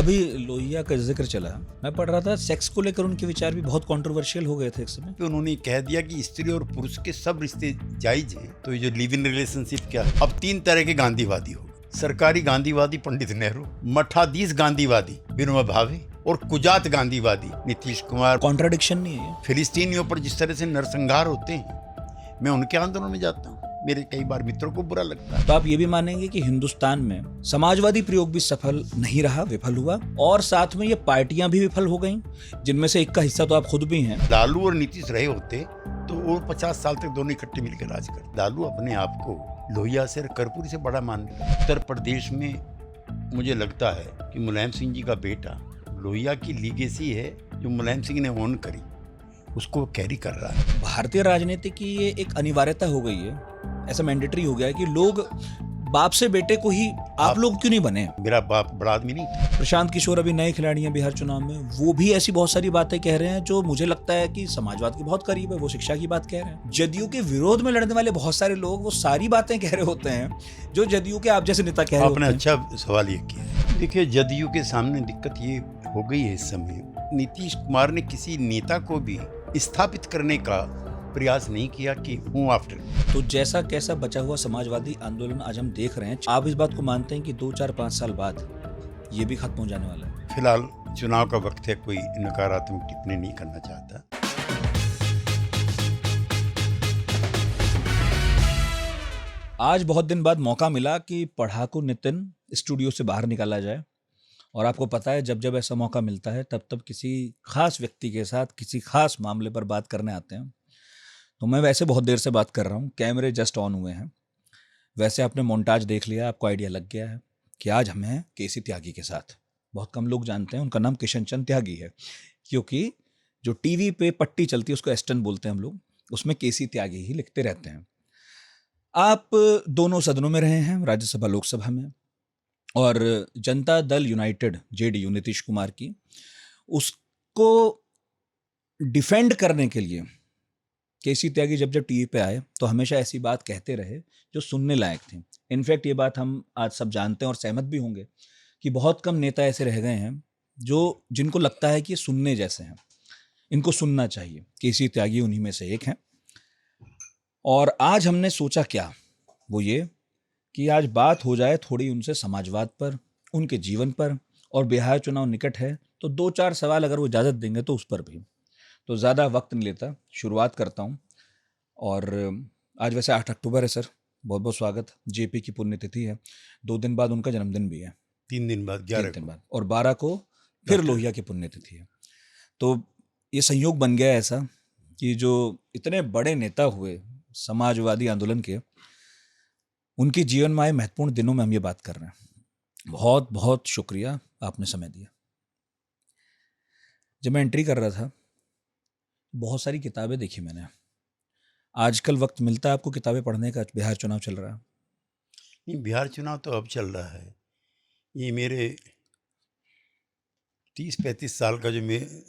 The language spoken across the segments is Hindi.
अभी लोहिया का जिक्र चला, मैं पढ़ रहा था सेक्स को लेकर उनके विचार भी बहुत कंट्रोवर्शियल हो गए थे एक समय। कि उन्होंने कह दिया कि स्त्री और पुरुष के सब रिश्ते जायज हैं, तो ये जो लिव इन रिलेशनशिप क्या है? अब 3 तरह के गांधीवादी हो गए। सरकारी गांधीवादी पंडित नेहरू, मठाधीश गांधीवादी विनोबा भावे और कुजात गांधीवादी नीतीश कुमार। कॉन्ट्राडिक्शन नहीं है ये? फिलिस्तीनियों पर जिस तरह से नरसंहार होते हैं, मैं उनके आंदोलन में जाता हूँ, मेरे कई बार मित्रों को बुरा लगता है। तो आप ये भी मानेंगे कि हिंदुस्तान में समाजवादी प्रयोग भी सफल नहीं रहा, विफल हुआ, और साथ में ये पार्टियां भी विफल हो गईं, जिनमें से एक का हिस्सा तो आप खुद भी हैं। लालू और नीतीश रहे होते तो वो 50 साल तक दोनों इकट्ठे मिलकर राज करते। लालू अपने आप को लोहिया से, कर्पूरी से बड़ा मानते। उत्तर प्रदेश में मुझे लगता है कि मुलायम सिंह जी का बेटा लोहिया की लीगेसी है, जो मुलायम सिंह ने ओन करी, उसको कैरी कर रहा है। भारतीय राजनीति की ये एक अनिवार्यता हो गई है, ऐसा मैंडेटरी हो गया है कि लोग बाप से बेटे को ही आप लोग क्यों नहीं बने। मेरा बाप बड़ा आदमी नहीं था। प्रशांत किशोर अभी नए खिलाड़ी हैं बिहार चुनाव में, वो भी ऐसी बहुत सारी बातें कह रहे हैं जो मुझे लगता है कि समाजवाद के बहुत करीब है। वो शिक्षा की बात कह रहे हैं। जदयू के विरोध में लड़ने वाले बहुत सारे लोग वो सारी बातें कह रहे होते हैं जो जदयू के आप जैसे नेता कह रहे होते हैं। आपने अच्छा सवाल ये किया है। देखिए, जदयू के सामने दिक्कत ये हो गई है इस समय, नीतीश कुमार ने किसी नेता को भी स्थापित करने का प्रयास नहीं किया कि हूँ आफ्टर। तो जैसा कैसा बचा हुआ समाजवादी आंदोलन आज हम देख रहे हैं, आप इस बात को मानते हैं कि 2, 4, 5 साल बाद ये भी खत्म हो जाने वाला है? फिलहाल चुनाव का वक्त है, कोई नकारात्मक टिप्पणी नहीं करना चाहता। आज बहुत दिन बाद मौका मिला कि पढ़ाकू नितिन स्टूडियो से बाहर निकाला जाए, और आपको पता है जब जब ऐसा मौका मिलता है तब तब किसी खास व्यक्ति के साथ किसी खास मामले पर बात करने आते हैं। तो मैं वैसे बहुत देर से बात कर रहा हूँ, कैमरे जस्ट ऑन हुए हैं। वैसे आपने मोन्टाज देख लिया, आपको आइडिया लग गया है कि आज हम हैं केसी त्यागी के साथ। बहुत कम लोग जानते हैं उनका नाम किशन चंद त्यागी है, क्योंकि जो टीवी पे पट्टी चलती है उसको एस्टन बोलते हैं हम लोग, उसमें केसी त्यागी ही लिखते रहते हैं। आप दोनों सदनों में रहे हैं, राज्यसभा लोकसभा में, और जनता दल यूनाइटेड जेडीयू नीतीश कुमार की, उसको डिफेंड करने के लिए केसी त्यागी जब जब टीवी पे आए तो हमेशा ऐसी बात कहते रहे जो सुनने लायक थी। इनफैक्ट ये बात हम आज सब जानते हैं और सहमत भी होंगे कि बहुत कम नेता ऐसे रह गए हैं जो जिनको लगता है कि ये सुनने जैसे हैं, इनको सुनना चाहिए। केसी त्यागी उन्हीं में से एक हैं। और आज हमने सोचा क्या, वो ये कि आज बात हो जाए थोड़ी उनसे समाजवाद पर, उनके जीवन पर, और बिहार चुनाव निकट है तो 2-4 सवाल अगर वो इजाज़त देंगे तो उस पर भी। तो ज़्यादा वक्त नहीं लेता, शुरुआत करता हूँ। और आज वैसे 8 अक्टूबर है सर, बहुत बहुत स्वागत। जेपी की पुण्यतिथि है, 2 दिन बाद उनका जन्मदिन भी है, 3 दिन बाद, 11 दिन को। बाद, और 12 को फिर लोहिया की पुण्यतिथि है। तो ये संयोग बन गया ऐसा कि जो इतने बड़े नेता हुए समाजवादी आंदोलन के, उनके जीवन में आए महत्वपूर्ण दिनों में हम ये बात कर रहे हैं। बहुत बहुत शुक्रिया, आपने समय दिया। जब मैं एंट्री कर रहा था बहुत सारी किताबें देखी मैंने। आजकल वक्त मिलता है आपको किताबें पढ़ने का? बिहार चुनाव चल रहा है। नहीं, बिहार चुनाव तो अब चल रहा है। ये मेरे 30-35 साल का जो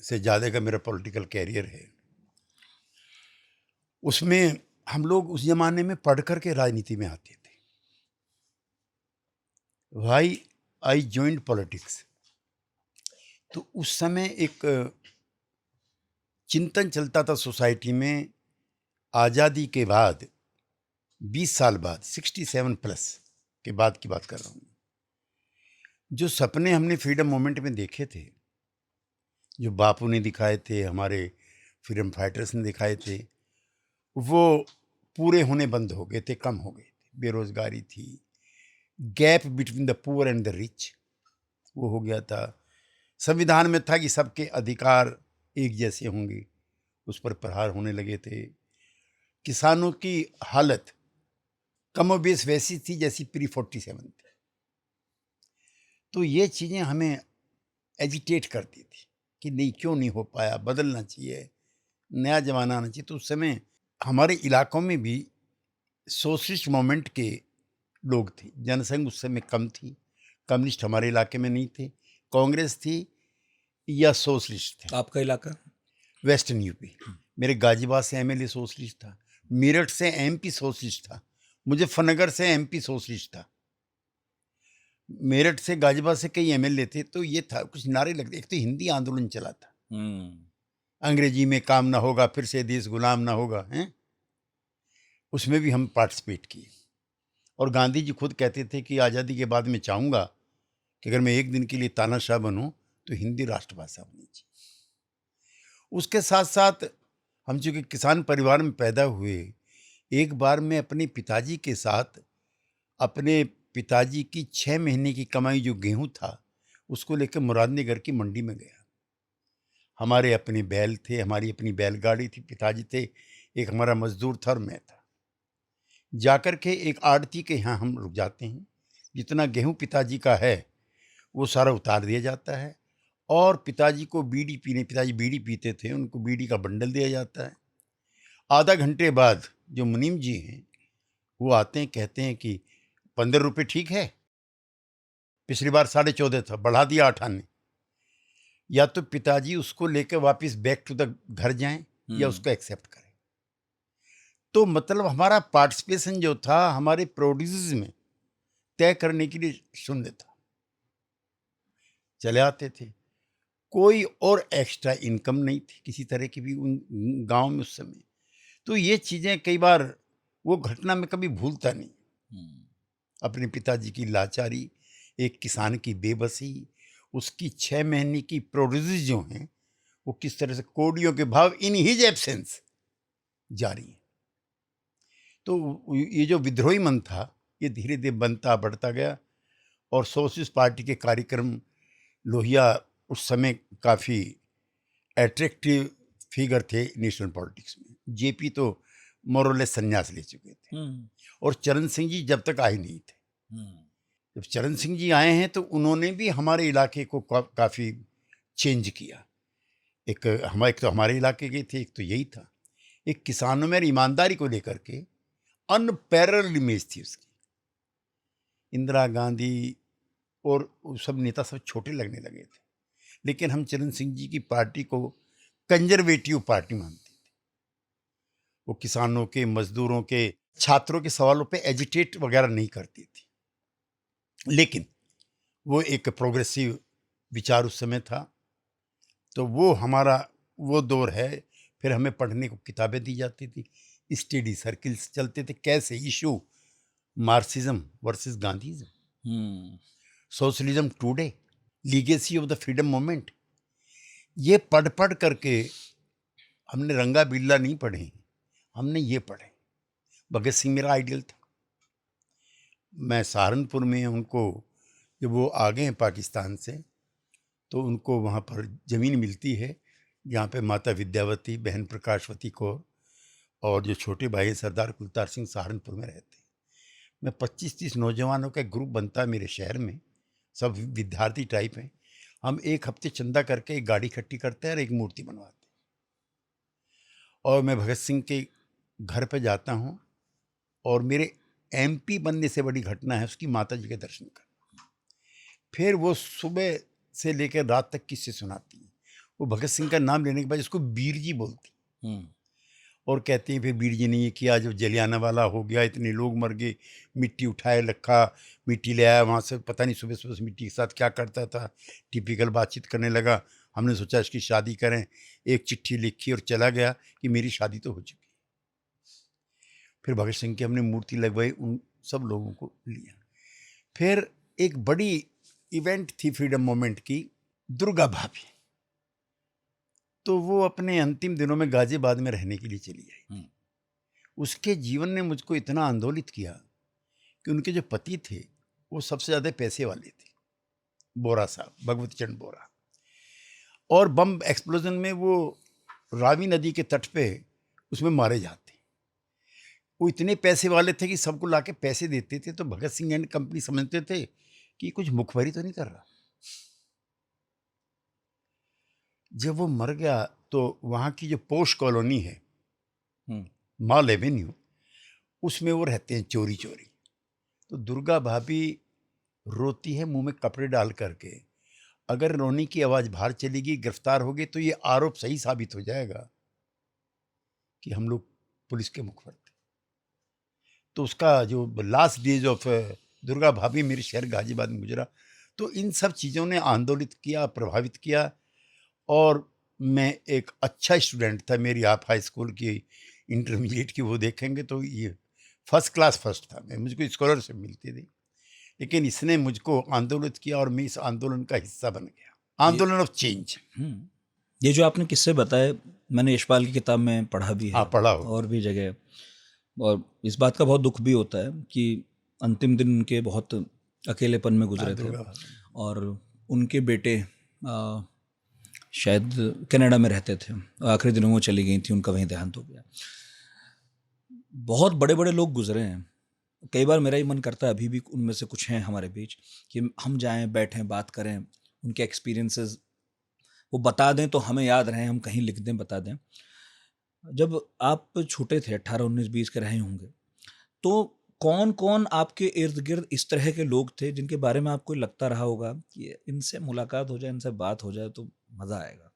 से ज़्यादा का मेरा पॉलिटिकल कैरियर है, उसमें हम लोग उस जमाने में पढ़ कर के राजनीति में आते थे। वाई आई जॉइंड पॉलिटिक्स, तो उस समय एक चिंतन चलता था सोसाइटी में। आज़ादी के बाद 20 साल बाद, 67 प्लस के बाद की बात कर रहा हूँ, जो सपने हमने फ्रीडम मूवमेंट में देखे थे, जो बापू ने दिखाए थे, हमारे फ्रीडम फाइटर्स ने दिखाए थे, वो पूरे होने बंद हो गए थे, कम हो गए थे। बेरोजगारी थी, gap between the poor and the rich वो हो गया था। संविधान में था कि सबके अधिकार एक जैसे होंगे, उस पर प्रहार होने लगे थे। किसानों की हालत कमोबेश वैसी थी जैसी प्री 47 थी। तो ये चीज़ें हमें एजिटेट करती थी कि नहीं, क्यों नहीं हो पाया, बदलना चाहिए, नया जमाना आना चाहिए। तो उस समय हमारे इलाकों में भी सोशलिस्ट मूवमेंट के लोग थे। जनसंघ उस समय कम थी, कम्युनिस्ट हमारे इलाके में नहीं थे, कांग्रेस थी या सोशलिस्ट थे। आपका इलाका? Western UP. मेरे गाजियाबाद से एमएलए सोशलिस्ट था, मेरठ से एमपी सोशलिस्ट था, मुजफ्फरनगर से एमपी सोशलिस्ट था। मेरठ से गाजियाबाद से कई एमएलए थे, तो ये था कुछ नारे लगते। एक तो हिंदी आंदोलन चला था, अंग्रेजी में काम ना होगा, फिर से देश गुलाम ना होगा, हैं, उसमें भी हम पार्टिसिपेट किए। और गांधी जी खुद कहते थे कि आज़ादी के बाद मैं चाहूँगा कि अगर मैं एक दिन के लिए तानाशाह बनूं तो हिंदी राष्ट्रभाषा होनी चाहिए। उसके साथ साथ हम चूँकि किसान परिवार में पैदा हुए, एक बार मैं अपने पिताजी के साथ अपने पिताजी की 6 महीने की कमाई जो गेहूं था उसको लेकर मुरादनगर की मंडी में गया। हमारे अपने बैल थे, हमारी अपनी बैलगाड़ी थी, पिताजी थे, एक हमारा मजदूर था और मैं था। जाकर के एक आड़ती के यहाँ हम रुक जाते हैं, जितना गेहूं पिताजी का है वो सारा उतार दिया जाता है और पिताजी को बीड़ी पीने, पिताजी बीड़ी पीते थे, उनको बीड़ी का बंडल दिया जाता है। आधा घंटे बाद जो मुनीम जी हैं वो आते हैं, कहते हैं कि 15 रुपये ठीक है, पिछली बार 14.5 था, बढ़ा दिया 8 आने। या तो पिताजी उसको लेकर वापस बैक टू द घर जाएं या उसको एक्सेप्ट करें। तो मतलब हमारा पार्टिसिपेशन जो था हमारे प्रोड्यूस में तय करने के लिए शून्य था। चले आते थे, कोई और एक्स्ट्रा इनकम नहीं थी किसी तरह की भी उन गांव में उस समय। तो ये चीज़ें कई बार वो घटना में कभी भूलता नहीं। अपने पिताजी की लाचारी, एक किसान की बेबसी, उसकी 6 महीने की प्रोड्यूस जो हैं वो किस तरह से कोडियों के भाव इन हिज एब्सेंस जारी है। तो ये जो विद्रोही मन था ये धीरे धीरे बनता बढ़ता गया और सोशलिस्ट पार्टी के कार्यक्रम, लोहिया उस समय काफ़ी एट्रैक्टिव फिगर थे नेशनल पॉलिटिक्स में। जेपी तो मोरलेस संन्यास ले चुके थे और चरण सिंह जी जब तक आए नहीं थे। जब चरण सिंह जी आए हैं तो उन्होंने भी हमारे इलाके को काफ़ी चेंज किया। एक तो हमारे इलाके के थे, एक तो यही था, एक किसानों में ईमानदारी को लेकर के अनपैरेलल इमेज थी उसकी। इंदिरा गांधी और सब नेता सब छोटे लगने लगे थे, लेकिन हम चरण सिंह जी की पार्टी को कंजर्वेटिव पार्टी मानते थे। वो किसानों के, मजदूरों के, छात्रों के सवालों पे एजिटेट वगैरह नहीं करती थी, लेकिन वो एक प्रोग्रेसिव विचार उस समय था। तो वो हमारा वो दौर है। फिर हमें पढ़ने को किताबें दी जाती थी, स्टडी सर्किल्स चलते थे, कैसे issue Marxism versus Gandhism, socialism today, legacy of the freedom movement. ये पढ़ पढ़ करके हमने रंगा बिल्ला नहीं पढ़े, हमने ये पढ़े। भगत सिंह मेरा आइडियल था। मैं सहारनपुर में उनको, जब वो आ गए हैं पाकिस्तान से, तो उनको वहाँ पर ज़मीन मिलती है जहाँ पे माता विद्यावती, बहन प्रकाशवती कौर और जो छोटे भाई सरदार कुलतार सिंह सहारनपुर में रहते हैं। मैं 25-30 नौजवानों का एक ग्रुप बनता है मेरे शहर में, सब विद्यार्थी टाइप हैं। हम एक हफ्ते चंदा करके एक गाड़ी इकट्ठी करते हैं और एक मूर्ति बनवाते हैं। और मैं भगत सिंह के घर पे जाता हूँ और मेरे एमपी बनने से बड़ी घटना है उसकी माता जी के दर्शन करना। फिर वो सुबह से लेकर रात तक किससे सुनाती हैं। वो भगत सिंह का नाम लेने के बाद उसको वीर जी बोलती और कहते हैं फिर वीर जी ने ये किया, जब जलियाना वाला हो गया, इतने लोग मर गए, मिट्टी उठाए रखा, मिट्टी ले आया वहाँ से, पता नहीं सुबह सुबह मिट्टी के साथ क्या करता था। टिपिकल बातचीत करने लगा। हमने सोचा इसकी शादी करें, एक चिट्ठी लिखी और चला गया कि मेरी शादी तो हो चुकी। फिर भगत सिंह की हमने मूर्ति लगवाई, उन सब लोगों को लिया। फिर एक बड़ी इवेंट थी फ्रीडम मूवमेंट की, दुर्गा भाभी। तो वो अपने अंतिम दिनों में गाजियाबाद में रहने के लिए चली आई। उसके जीवन ने मुझको इतना आंदोलित किया कि उनके जो पति थे वो सबसे ज़्यादा पैसे वाले थे, बोरा साहब, भगवती चंद बोरा। और बम एक्सप्लोजन में वो रावी नदी के तट पे उसमें मारे जाते। वो इतने पैसे वाले थे कि सबको लाके पैसे देते थे। तो भगत सिंह एंड कंपनी समझते थे कि कुछ मुखबरी तो नहीं कर रहा। जब वो मर गया तो वहाँ की जो पोश कॉलोनी है, मॉल एवेन्यू, उसमें वो रहते हैं चोरी चोरी। तो दुर्गा भाभी रोती है मुंह में कपड़े डाल करके। अगर रोने की आवाज़ बाहर चलेगी, गिरफ्तार होगी, तो ये आरोप सही साबित हो जाएगा कि हम लोग पुलिस के मुखबिर थे। तो उसका जो लास्ट डेज ऑफ दुर्गा भाभी मेरे शहर गाजियाबाद में गुजरा। तो इन सब चीज़ों ने आंदोलित किया, प्रभावित किया। और मैं एक अच्छा स्टूडेंट था। मेरी आप हाई स्कूल की, इंटरमीडिएट की वो देखेंगे तो ये फर्स्ट क्लास फर्स्ट था मैं, मुझको स्कॉलरशिप मिलती थी। लेकिन इसने मुझको आंदोलित किया और मैं इस आंदोलन का हिस्सा बन गया, आंदोलन ऑफ चेंज। ये जो आपने किस्से बताए, मैंने यशपाल की किताब में पढ़ा भी हाँ, है पढ़ा हो। और भी जगह। और इस बात का बहुत दुख भी होता है कि अंतिम दिन उनके बहुत अकेलेपन में गुजरे थे। दुर्गा भाभी। और उनके बेटे शायद कनाडा में रहते थे, आखिरी दिनों में चली गई थी, उनका वहीं देहांत हो गया। बहुत बड़े बड़े लोग गुजरे हैं। कई बार मेरा ही मन करता है, अभी भी उनमें से कुछ हैं हमारे बीच, कि हम जाएं, बैठें, बात करें, उनके एक्सपीरियंसेस वो बता दें तो हमें याद रहे, हम कहीं लिख दें, बता दें। जब आप छोटे थे, 18, 19, 20 के रहे होंगे, तो कौन कौन आपके इर्द गिर्द इस तरह के लोग थे जिनके बारे में आपको लगता रहा होगा कि इनसे मुलाकात हो जाए, इनसे बात हो जाए तो मज़ा आएगा?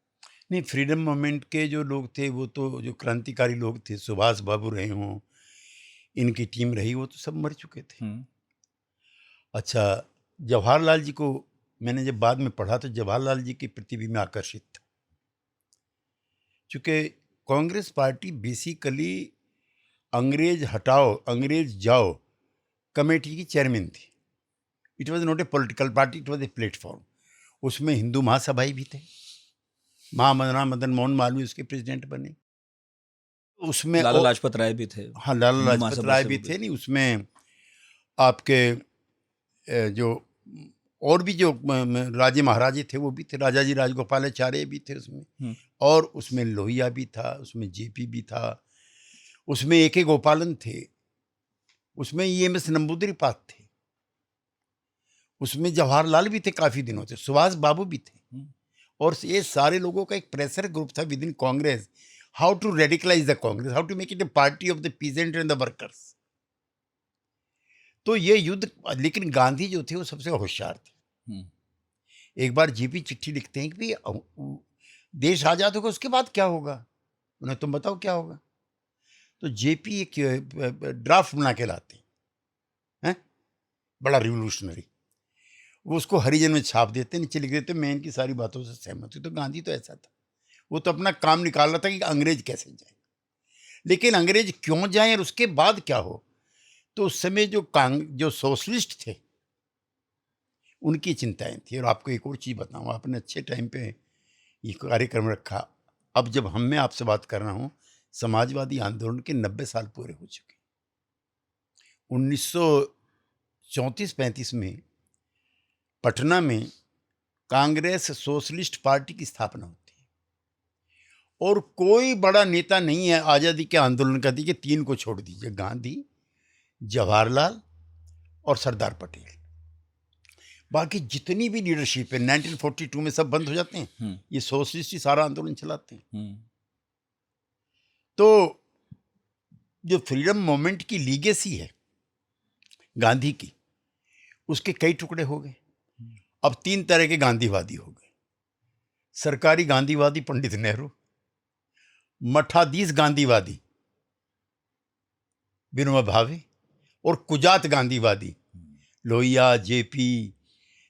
नहीं, फ्रीडम मूवमेंट के जो लोग थे वो तो जो क्रांतिकारी लोग थे, सुभाष बाबू रहे हों, इनकी टीम रही, वो तो सब मर चुके थे। अच्छा, जवाहरलाल जी को मैंने जब बाद में पढ़ा तो जवाहरलाल जी के प्रति भी मैं आकर्षित था, क्योंकि कांग्रेस पार्टी बेसिकली अंग्रेज हटाओ अंग्रेज जाओ कमेटी की चेयरमैन थी। It was not a political party, it was a platform. उसमें हिंदू महासभाई भी थे, महामना मदन मोहन मालवीय उसके प्रेसिडेंट बने। उसमें लाला लाजपत राय भी थे, हाँ, लाला हिंदू लाजपत महासभा राय से भी वो थे। नहीं, उसमें आपके जो और भी जो राजे महाराजे थे वो भी थे, राजा जी राजगोपालाचार्य भी थे उसमें, और उसमें लोहिया भी था, उसमें जेपी भी था, उसमें ए के गोपालन थे, उसमें EMS नंबूदरीपाद थे, उसमें जवाहरलाल भी थे काफी दिनों से, सुभाष बाबू भी थे। और ये सारे लोगों का एक प्रेशर ग्रुप था within Congress, how to radicalize the Congress, how to make it a party of the peasant and the workers. तो ये युद्ध, लेकिन गांधी जो थे वो सबसे होशियार थे। एक बार जीपी चिट्ठी लिखते हैं कि भाई देश आजाद होगा उसके बाद क्या होगा, उन्हें तुम बताओ क्या होगा। तो जेपी एक ड्राफ्ट बना के लाते हैं, बड़ा रिवोल्यूशनरी। वो उसको हरिजन में छाप देते, नीचे लिख देते मैं इनकी सारी बातों से सहमत हूँ। तो गांधी तो ऐसा था, वो तो अपना काम निकाल रहा था कि अंग्रेज कैसे जाए, लेकिन अंग्रेज क्यों जाए और उसके बाद क्या हो। तो उस समय जो सोशलिस्ट थे उनकी चिंताएं थी। और आपको एक और चीज़ बताऊँ, आपने अच्छे टाइम पे ये कार्यक्रम रखा। अब जब मैं आपसे बात कर रहा हूँ, समाजवादी आंदोलन के 90 साल पूरे हो चुके। 1934-35 में पटना में कांग्रेस सोशलिस्ट पार्टी की स्थापना होती है, और कोई बड़ा नेता नहीं है आज़ादी के आंदोलन का, देखिए 3 को छोड़ दीजिए, गांधी, जवाहरलाल और सरदार पटेल। बाकी जितनी भी लीडरशिप है 1942 में सब बंद हो जाते हैं। ये सोशलिस्ट ही सारा आंदोलन चलाते हैं। तो जो फ्रीडम मूवमेंट की लीगेसी है गांधी की, उसके कई टुकड़े हो गए। अब 3 तरह के गांधीवादी हो गए। सरकारी गांधीवादी पंडित नेहरू, मठाधीश गांधीवादी विनोबा भावे, और कुजात गांधीवादी Lohia, JP,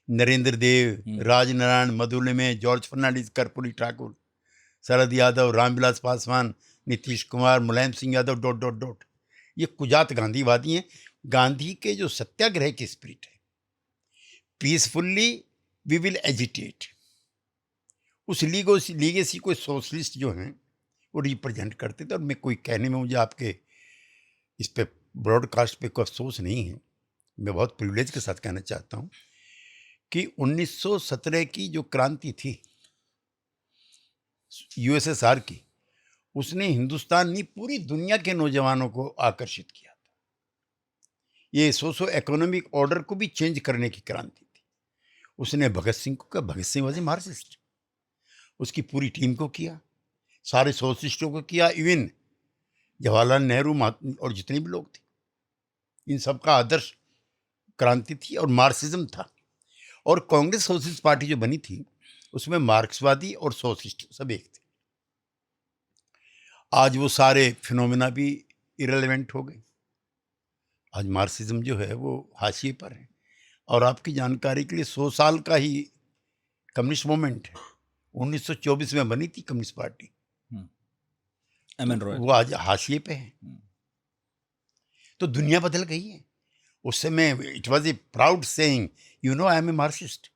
Narendra Dev, Rajnarayan, Madhu Limaye, George Fernandes, Karpoori Thakur, Sharad Yadav, Ramvilas Paswan, Nitish Kumar, Mulayam Singh Yadav, dot dot dot. ये कुजात गांधीवादी हैं। गांधी के जो सत्याग्रह की स्पिरिट है, पीसफुल्ली वी विल एजिटेट, उस लीगेसी को सोशलिस्ट जो हैं वो रिप्रेजेंट करते थे। और मैं कोई कहने में, मुझे आपके इस पे ब्रॉडकास्ट पे कोई अफसोस नहीं है, मैं बहुत प्रिविलेज के साथ कहना चाहता हूँ कि 1917 की जो क्रांति थी USSR की, उसने हिंदुस्तान नहीं पूरी दुनिया के नौजवानों को आकर्षित किया था। ये सोशो इकोनॉमिक ऑर्डर को भी चेंज करने की क्रांति थी। उसने भगत सिंह को कहा, Bhagat Singh was a Marxist, उसकी पूरी टीम को किया, सारे सोशलिस्टों को किया, इवन जवाहरलाल नेहरू और जितने भी लोग थे, इन सब का आदर्श क्रांति थी और मार्क्सिज्म था। और कांग्रेस सोशलिस्ट पार्टी जो बनी थी उसमें मार्क्सवादी और सोशलिस्ट सब एक थे। आज वो सारे फिनोमिना भी इरेलेवेंट हो गए। आज मार्क्सिज्म जो है वो हाशिए पर है। और आपकी जानकारी के लिए 100 साल का ही कम्युनिस्ट मूवमेंट है। 1924 में बनी थी कम्युनिस्ट पार्टी, एमएन रॉय। वो आज हाशिए पे है। तो दुनिया बदल गई है। उस समय it was a proud saying, you know I am a Marxist.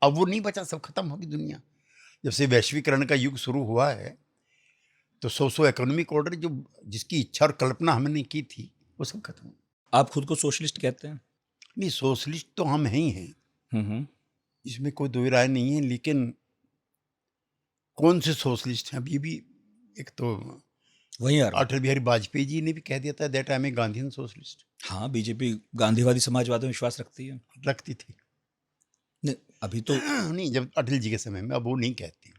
अब वो नहीं बचा, सब खत्म होगी दुनिया। जब से वैश्वीकरण का युग शुरू हुआ है तो सोशो इकोनॉमिक ऑर्डर जो जिसकी इच्छा और कल्पना हमने की थी वो सब खत्म हो। आप खुद को सोशलिस्ट कहते हैं? नहीं, सोशलिस्ट तो हम ही हैं, इसमें कोई दो राय नहीं है। लेकिन कौन से सोशलिस्ट हैं? अभी भी एक तो वहीं आ रहा हूं। अटल बिहारी वाजपेयी जी ने भी कह दिया था that I am a Gandhian socialist. हाँ, बीजेपी गांधीवादी समाजवाद में विश्वास रखती है। रखती थी। नहीं, अभी तो नहीं, जब अटल जी के समय में, अब वो नहीं कहती।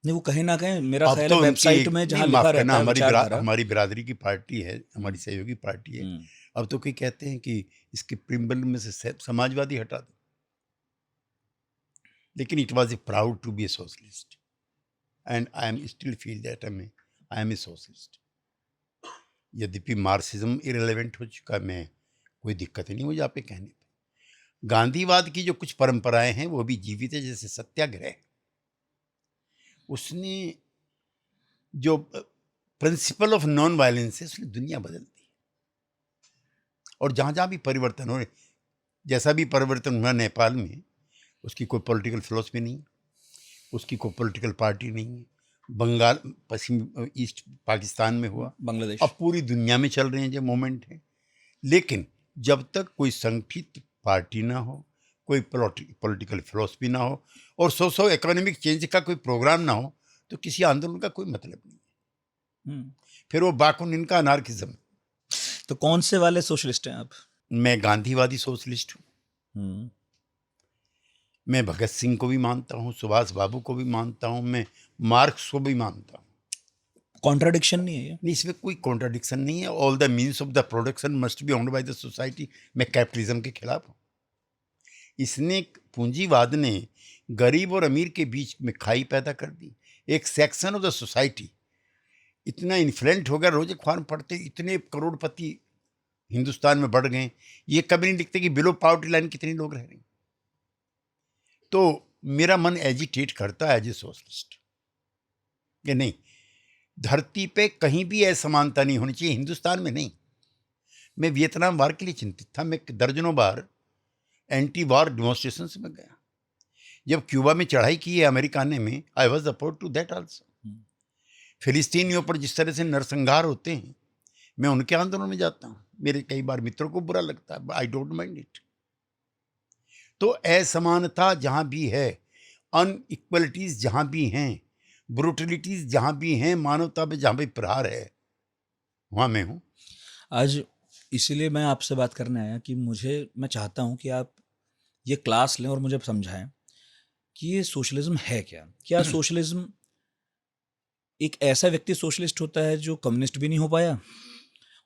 नहीं, वो कहीं ना कहीं मेरा अब ख्याल तो है उनकी वेबसाइट में जहां नहीं, लिखा माफ करना, रहता है विचारधारा। हमारी बिरादरी की पार्टी है, हमारी सहयोगी पार्टी है। अब तो कोई कहते हैं कि इसके प्रिम्बल में से समाजवादी हटा दो। लेकिन it was a proud to be a socialist and I am still feel that I am a socialist. यद्यपि मार्क्सिज्म इरेलेवेंट हो चुका, मैं कोई दिक्कत नहीं मुझे आप पे कहने पे। गांधीवाद की जो कुछ परंपराएं हैं वो भी जीवित है, जैसे सत्याग्रह। उसने जो प्रिंसिपल ऑफ नॉन वायलेंस है उसने दुनिया बदल दी। और जहाँ जहाँ भी परिवर्तन हो रहे, जैसा भी परिवर्तन हुआ नेपाल में, उसकी कोई पॉलिटिकल फिलोसफी नहीं, उसकी कोई पॉलिटिकल पार्टी नहीं है। बंगाल, पश्चिम ईस्ट पाकिस्तान में हुआ, बांग्लादेश, अब पूरी दुनिया में चल रहे हैं जो मूवमेंट है। लेकिन जब तक कोई संगठित पार्टी ना हो, कोई पॉलिटिकल फिलोसफी ना हो और सोशो इकोनॉमिक चेंज का कोई प्रोग्राम ना हो, तो किसी आंदोलन का कोई मतलब नहीं है। फिर वो बाकुन इनका अनार्किज्म। तो कौन से वाले सोशलिस्ट हैं आप? मैं गांधीवादी सोशलिस्ट हूँ। मैं भगत सिंह को भी मानता हूँ, सुभाष बाबू को भी मानता हूँ, मैं मार्क्स को भी मानता हूँ। कॉन्ट्राडिक्शन नहीं है ये? नहीं, इसमें कोई कॉन्ट्राडिक्शन नहीं है। All the means of the production must be owned by the society. मैं कैपिटलिज्म के खिलाफ हूँ। इसने, पूंजीवाद ने गरीब और अमीर के बीच में खाई पैदा कर दी। एक सेक्शन ऑफ द सोसाइटी इतना इन्फ्लुएंट हो गया, रोजे अखबार पढ़ते इतने करोड़पति हिंदुस्तान में बढ़ गए। ये कभी नहीं लिखते कि बिलो पॉवर्टी लाइन कितने लोग रह रहे हैं। तो मेरा मन एजिटेट करता है एज ए सोशलिस्ट कि नहीं, धरती पे कहीं भी असमानता नहीं होनी चाहिए, हिंदुस्तान में नहीं। मैं वियतनाम वार के लिए चिंतित था। मैं दर्जनों बार एंटी वार डेमोन्स्ट्रेशंस में गया। जब क्यूबा में चढ़ाई की है अमेरिका ने में, I was oppose to that also. फिलिस्तीनियों पर जिस तरह से नरसंहार होते हैं, मैं उनके आंदोलन में जाता हूँ। मेरे कई बार मित्रों को बुरा लगता है, आई डोंट माइंड इट। तो असमानता जहाँ भी है, अनइक्वलिटीज जहाँ भी हैं, ब्रूटलिटीज जहाँ भी हैं, मानवता पे जहाँ भी प्रहार है, वहाँ मैं हूँ। आज इसीलिए मैं आपसे बात करने आया कि मैं चाहता हूँ कि आप ये क्लास लें और मुझे समझाएं कि ये सोशलिज्म है क्या। क्या सोशलिज्म एक ऐसा व्यक्ति सोशलिस्ट होता है जो कम्युनिस्ट भी नहीं हो पाया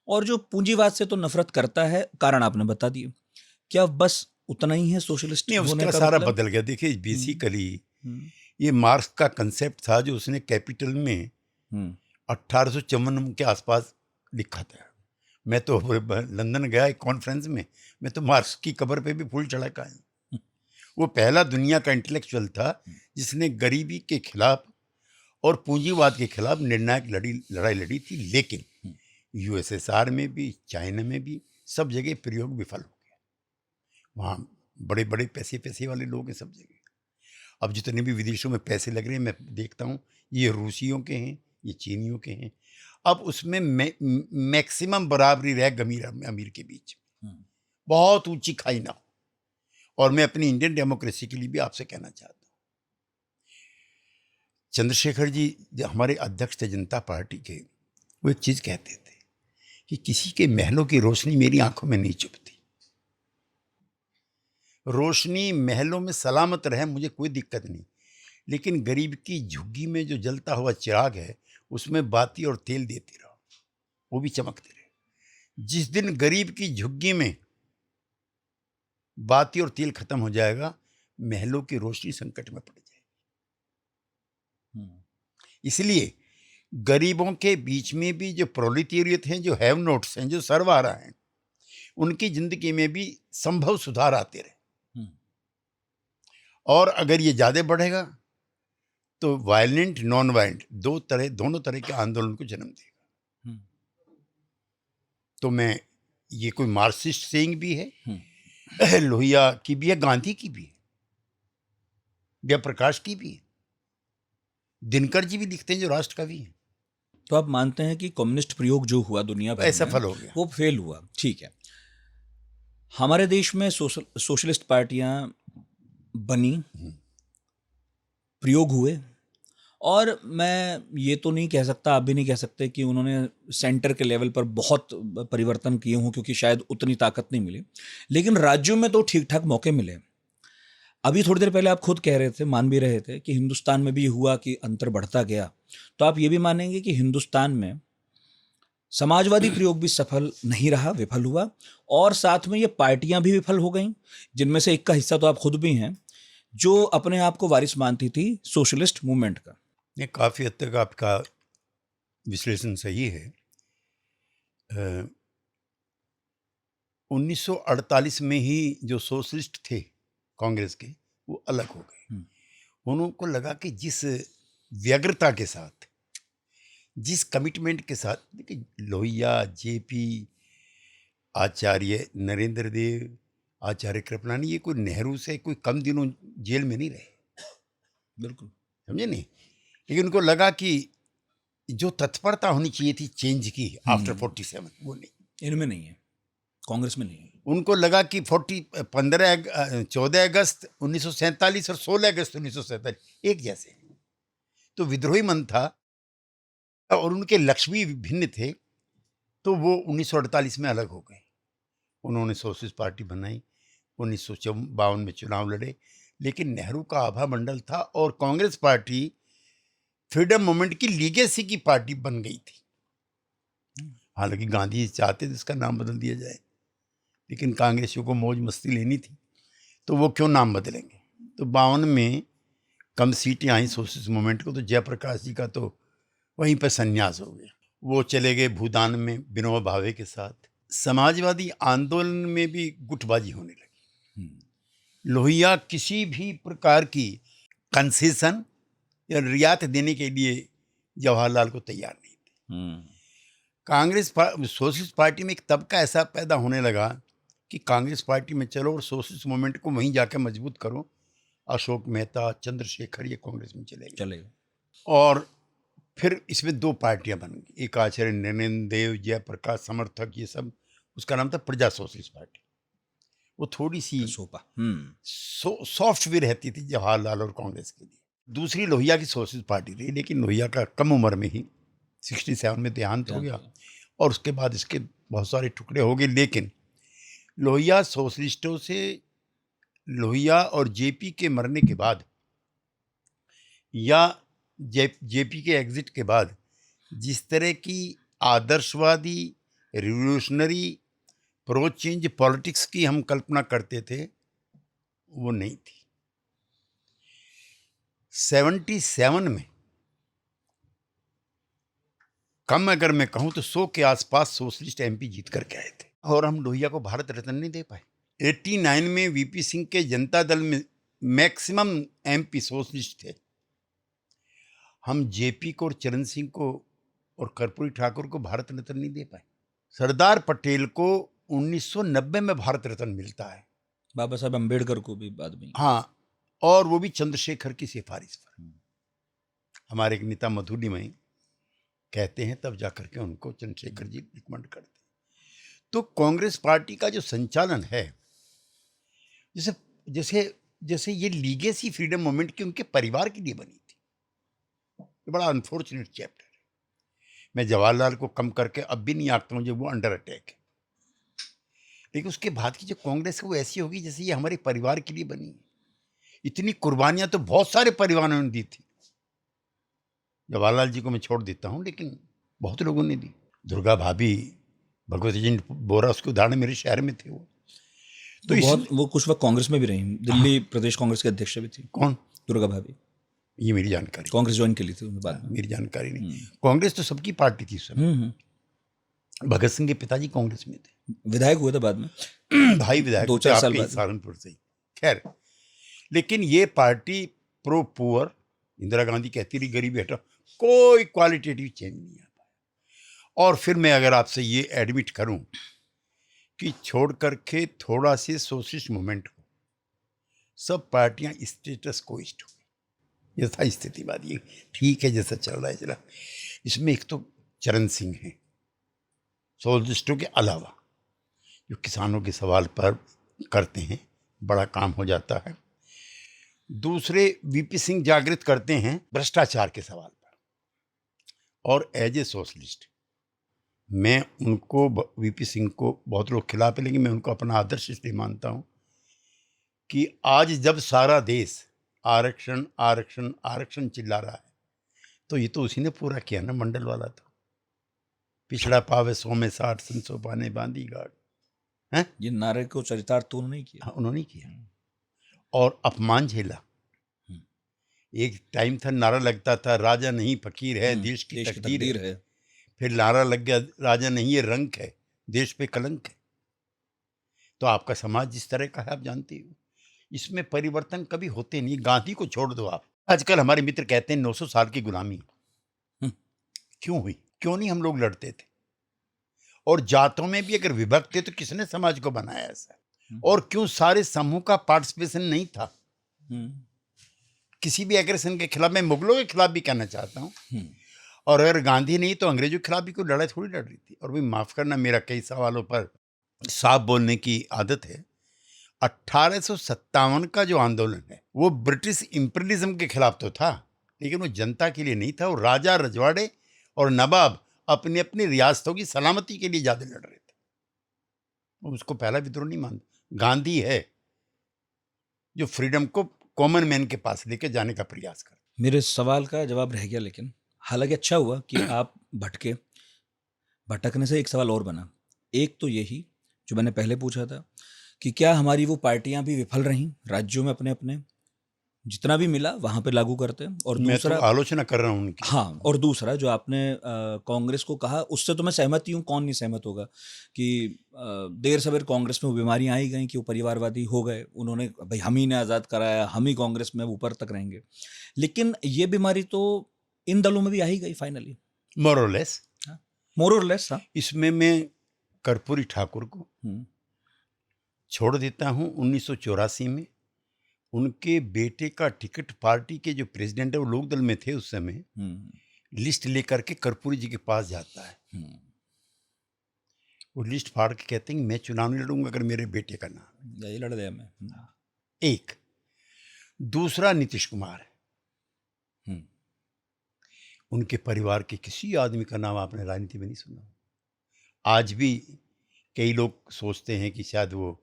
और जो पूंजीवाद से तो नफरत करता है, कारण आपने बता दिए। क्या बस उतना ही है सोशलिस्ट नहीं, होने उसका का सारा मतलब? बदल गया। देखिए, बेसिकली ये मार्क्स का कंसेप्ट था जो उसने कैपिटल में 1854 के आसपास लिखा था। मैं तो लंदन गया एक कॉन्फ्रेंस में, मैं तो मार्क्स की कब्र पे भी फूल चढ़ा का है। वो पहला दुनिया का इंटेलेक्चुअल था जिसने गरीबी के खिलाफ और पूंजीवाद के खिलाफ निर्णायक लड़ाई लड़ी थी। लेकिन यूएसएसआर में भी, चाइना में भी, सब जगह प्रयोग विफल हो गया। वहाँ बड़े बड़े पैसे वाले लोग हैं सब जगह। अब जितने भी विदेशों में पैसे लग रहे हैं, मैं देखता हूँ ये रूसियों के हैं, ये चीनियों के हैं। अब उसमें मैक्सिमम बराबरी रह गमीर अमीर के बीच, बहुत ऊंची खाई ना हो। और मैं अपनी इंडियन डेमोक्रेसी के लिए भी आपसे कहना चाहता हूँ, चंद्रशेखर जी जो हमारे अध्यक्ष थे जनता पार्टी के, वो एक चीज़ कहते थे कि किसी के महलों की रोशनी मेरी आंखों में नहीं चुभती। रोशनी महलों में सलामत रहे, मुझे कोई दिक्कत नहीं, लेकिन गरीब की झुग्गी में जो जलता हुआ चिराग है उसमें बाती और तेल देते रहो, वो भी चमकते रहे। जिस दिन गरीब की झुग्गी में बाती और तेल खत्म हो जाएगा, महलों की रोशनी संकट में पड़ जाएगी। इसलिए गरीबों के बीच में भी जो प्रोलिटेरियत हैं, जो हैव नोट्स हैं, जो सर्वहारा हैं, उनकी जिंदगी में भी संभव सुधार आते रहे। हम्म, और अगर ये ज़्यादा बढ़ेगा तो वायलेंट नॉन वायलेंट दोनों तरह के आंदोलन को जन्म देगा। हम्म, तो मैं, ये कोई मार्क्सिस्ट सेइंग भी है, हम्म। लोहिया की भी है, गांधी की भी है, जयप्रकाश की भी है, दिनकर जी भी लिखते हैं जो राष्ट्र कवि हैं। तो आप मानते हैं कि कम्युनिस्ट प्रयोग जो हुआ दुनिया भर में असफल हो गया। वो फेल हुआ, ठीक है। हमारे देश में सोशलिस्ट पार्टियां बनी, प्रयोग हुए, और मैं ये तो नहीं कह सकता, आप भी नहीं कह सकते कि उन्होंने सेंटर के लेवल पर बहुत परिवर्तन किए हों, क्योंकि शायद उतनी ताकत नहीं मिली, लेकिन राज्यों में तो ठीक ठाक मौके मिले। अभी थोड़ी देर पहले आप खुद कह रहे थे, मान भी रहे थे कि हिंदुस्तान में भी हुआ कि अंतर बढ़ता गया। तो आप ये भी मानेंगे कि हिंदुस्तान में समाजवादी प्रयोग भी सफल नहीं रहा, विफल हुआ, और साथ में ये पार्टियां भी विफल हो गईं, जिनमें से एक का हिस्सा तो आप खुद भी हैं, जो अपने आप को वारिस मानती थी सोशलिस्ट मूवमेंट का। ये काफ़ी हद तक आपका विश्लेषण सही है। 1948 में ही जो सोशलिस्ट थे कांग्रेस के, वो अलग हो गए। उनको लगा कि जिस व्यग्रता के साथ, जिस कमिटमेंट के साथ, देखिए लोहिया, जेपी, आचार्य नरेंद्र देव, आचार्य कृपलानी, ये कोई नेहरू से कोई कम दिनों जेल में नहीं रहे, बिल्कुल, समझे नहीं। लेकिन उनको लगा कि जो तत्परता होनी चाहिए थी चेंज की आफ्टर 47, वो नहीं, इनमें नहीं है, कांग्रेस में नहीं है। उनको लगा कि 14 अगस्त 1947 और 16 अगस्त 1947 एक जैसे, तो विद्रोही मन था और उनके लक्ष्य भी भिन्न थे, तो वो 1948 में अलग हो गए। उन्होंने सोशलिस्ट पार्टी बनाई, 1952 में चुनाव लड़े, लेकिन नेहरू का आभा मंडल था और कांग्रेस पार्टी फ्रीडम मूवमेंट की लीगेसी की पार्टी बन गई थी। हालांकि गांधी चाहते थे इसका नाम बदल दिया जाए, लेकिन कांग्रेसियों को मौज मस्ती लेनी थी, तो वो क्यों नाम बदलेंगे। तो 52 में कम सीटें आई सोशलिस्ट मूवमेंट को, तो जयप्रकाश जी का तो वहीं पर संन्यास हो गया, वो चले गए भूदान में विनोबा भावे के साथ। समाजवादी आंदोलन में भी गुटबाजी होने लगी। लोहिया किसी भी प्रकार की कंसेशन या रियायत देने के लिए जवाहरलाल को तैयार नहीं थे। सोशलिस्ट पार्टी में एक तबका ऐसा पैदा होने लगा कि कांग्रेस पार्टी में चलो और सोशलिस्ट मूवमेंट को वहीं जाकर मजबूत करो। अशोक मेहता, चंद्रशेखर, ये कांग्रेस में चले गए। और फिर इसमें दो पार्टियां बन गई, एक आचार्य नरेंद्र देव, जयप्रकाश समर्थक, ये सब, उसका नाम था प्रजा सोशलिस्ट पार्टी। वो थोड़ी सी सॉफ्ट भी रहती थी जवाहरलाल और कांग्रेस के लिए। दूसरी लोहिया की सोशलिस्ट पार्टी थी, लेकिन लोहिया का कम उम्र में ही 67 में देहांत हो गया और उसके बाद इसके बहुत सारे टुकड़े हो गए। लेकिन लोहिया सोशलिस्टों से, लोहिया और जेपी के मरने के बाद या जेपी के एग्जिट के बाद जिस तरह की आदर्शवादी, रिवोल्यूशनरी, प्रो चेंज पॉलिटिक्स की हम कल्पना करते थे, वो नहीं थी। 77 में कम अगर मैं कहूं तो 100 के आसपास सोशलिस्ट एमपी जीत करके आए थे, और हम लोहिया को भारत रत्न नहीं दे पाए। 89 में वीपी सिंह के जनता दल में मैक्सिमम एमपी सोशलिस्ट थे। हम जेपी को और चरण सिंह को और कर्पूरी ठाकुर को भारत रत्न नहीं दे पाए। सरदार पटेल को 1990 में भारत रत्न मिलता है, बाबा साहब अम्बेडकर को भी बाद में। हाँ, और वो भी चंद्रशेखर की सिफारिश पर। हमारे एक नेता मधुलिमय कहते हैं, तब जाकर के उनको चंद्रशेखर जी रिकमेंड करते हैं। तो कांग्रेस पार्टी का जो संचालन है, जैसे जैसे जैसे ये लीगेसी फ्रीडम मूवमेंट की उनके परिवार के लिए बनी थी, ये बड़ा अनफॉर्चुनेट चैप्टर है। मैं जवाहरलाल को कम करके अब भी नहीं आंकता हूँ, जब वो अंडर अटैक है, लेकिन उसके बाद की जो कांग्रेस है वो ऐसी होगी जैसे ये हमारे परिवार के लिए बनी है। इतनी कुर्बानियां तो बहुत सारे परिवारों ने दी थी, जवाहरलाल जी को मैं छोड़ देता हूँ, लेकिन बहुत लोगों ने दी। दुर्गा भाभी, भगवती जी बोरा, उसके उदाहरण मेरे शहर में थे। वो तो वो कुछ वक्त कांग्रेस में भी रही, दिल्ली प्रदेश कांग्रेस के अध्यक्ष भी थी। कौन? दुर्गा भाभी। ये मेरी जानकारी, कांग्रेस ज्वाइन के लिए थी बाद में, मेरी जानकारी नहीं। कांग्रेस तो सबकी पार्टी थी उस समय। भगत सिंह के पिताजी कांग्रेस में थे। विधायक हुए थे बाद में, भाई विधायक दो थे चार साल आपके ही बाद। सहारनपुर से ही। खैर, लेकिन ये party pro poor, Indira Gandhi कहती रही गरीबी हटाओ, कोई क्वालिटेटिव चेंज नहीं आ पाया। और फिर मैं अगर आपसे ये एडमिट करूं कि छोड़ करके थोड़ा से सोशलिस्ट मूवमेंट को, सब पार्टियां स्टेटस कोइस्ट हो गई, यथा स्थितिवाद, ये ठीक है जैसा चल रहा है चला। इसमें एक तो चरण सिंह है सोशलिस्टों के अलावा, जो किसानों के सवाल पर करते हैं, बड़ा काम हो जाता है। दूसरे वीपी सिंह जागृत करते हैं भ्रष्टाचार के सवाल पर, और एज ए सोशलिस्ट मैं उनको, वीपी सिंह को बहुत लोग खिलाफ है, लेकिन मैं उनको अपना आदर्श इसलिए मानता हूँ कि आज जब सारा देश आरक्षण आरक्षण आरक्षण चिल्ला रहा है, तो ये तो उसी ने पूरा किया ना, मंडल वाला। तो पिछड़ा पावे 100 में 60, 300 पाने बांधी गाड़, हैं? ये नारे को चरितार्थ तो उन्होंने किया। हाँ, उन्होंने किया और अपमान झेला। एक टाइम था नारा लगता था, राजा नहीं फकीर है, देश की तकदीर है। फिर नारा लग गया, राजा नहीं ये रंक है, देश पे कलंक है। तो आपका समाज जिस तरह का है आप जानते हो, इसमें परिवर्तन कभी होते नहीं। गांधी को छोड़ दो आप, आजकल हमारे मित्र कहते हैं 900 साल की गुलामी क्यों हुई, क्यों नहीं हम लोग लड़ते थे? और जातों में भी अगर विभक्त थे तो किसने समाज को बनाया ऐसा? और क्यों सारे समूह का पार्टिसिपेशन नहीं था किसी भी एग्रेशन के खिलाफ? मैं मुगलों के खिलाफ भी कहना चाहता हूँ, और अगर गांधी नहीं तो अंग्रेजों के खिलाफ भी कोई लड़ाई थोड़ी लड़ रही थी। और भी माफ करना, मेरा कई सवालों पर साफ बोलने की आदत है। 1857 का जो आंदोलन है वो ब्रिटिश इंपीरियलिज्म के खिलाफ तो था, लेकिन वो जनता के लिए नहीं था। वो राजा रजवाड़े और नवाब अपनी अपनी रियासतों की सलामती के लिए ज्यादा लड़ रहे थे। उसको पहला विद्रोह नहीं मानता। गांधी है जो फ्रीडम को कॉमन मैन के पास लेके जाने का प्रयास कर। मेरे सवाल का जवाब रह गया, लेकिन हालांकि अच्छा हुआ कि आप भटके। भटकने से एक सवाल और बना। एक तो यही जो मैंने पहले पूछा था कि क्या हमारी वो पार्टियां भी विफल रहीं राज्यों में, अपने अपने जितना भी मिला वहां पे लागू करते हैं? और मैं दूसरा, तो आलोचना कर रहा हूँ उनकी। हाँ, और दूसरा जो आपने कांग्रेस को कहा, उससे तो मैं सहमत ही हूँ, कौन नहीं सहमत होगा कि देर सवेर कांग्रेस में वो बीमारियां आई गई कि वो परिवारवादी हो गए। उन्होंने भाई हम ही ने आज़ाद कराया, हम ही कांग्रेस में ऊपर तक रहेंगे। लेकिन ये बीमारी तो इन दलों में भी आ ही गई फाइनली, मोर और लेस। मोर और लेस। हाँ, इसमें मैं कर्पूरी ठाकुर को छोड़ देता हूँ। 1984 में उनके बेटे का टिकट, पार्टी के जो प्रेसिडेंट है वो लोकदल में थे उस समय, लिस्ट लेकर के कर्पूरी जी के पास जाता है। वो लिस्ट फाड़ के कहते हैं मैं चुनाव नहीं लड़ूंगा अगर मेरे बेटे का नाम, यही लड़ दिया मैं। एक। दूसरा नीतीश कुमार है। उनके परिवार के किसी आदमी का नाम आपने राजनीति में नहीं सुना। आज भी कई लोग सोचते हैं कि शायद वो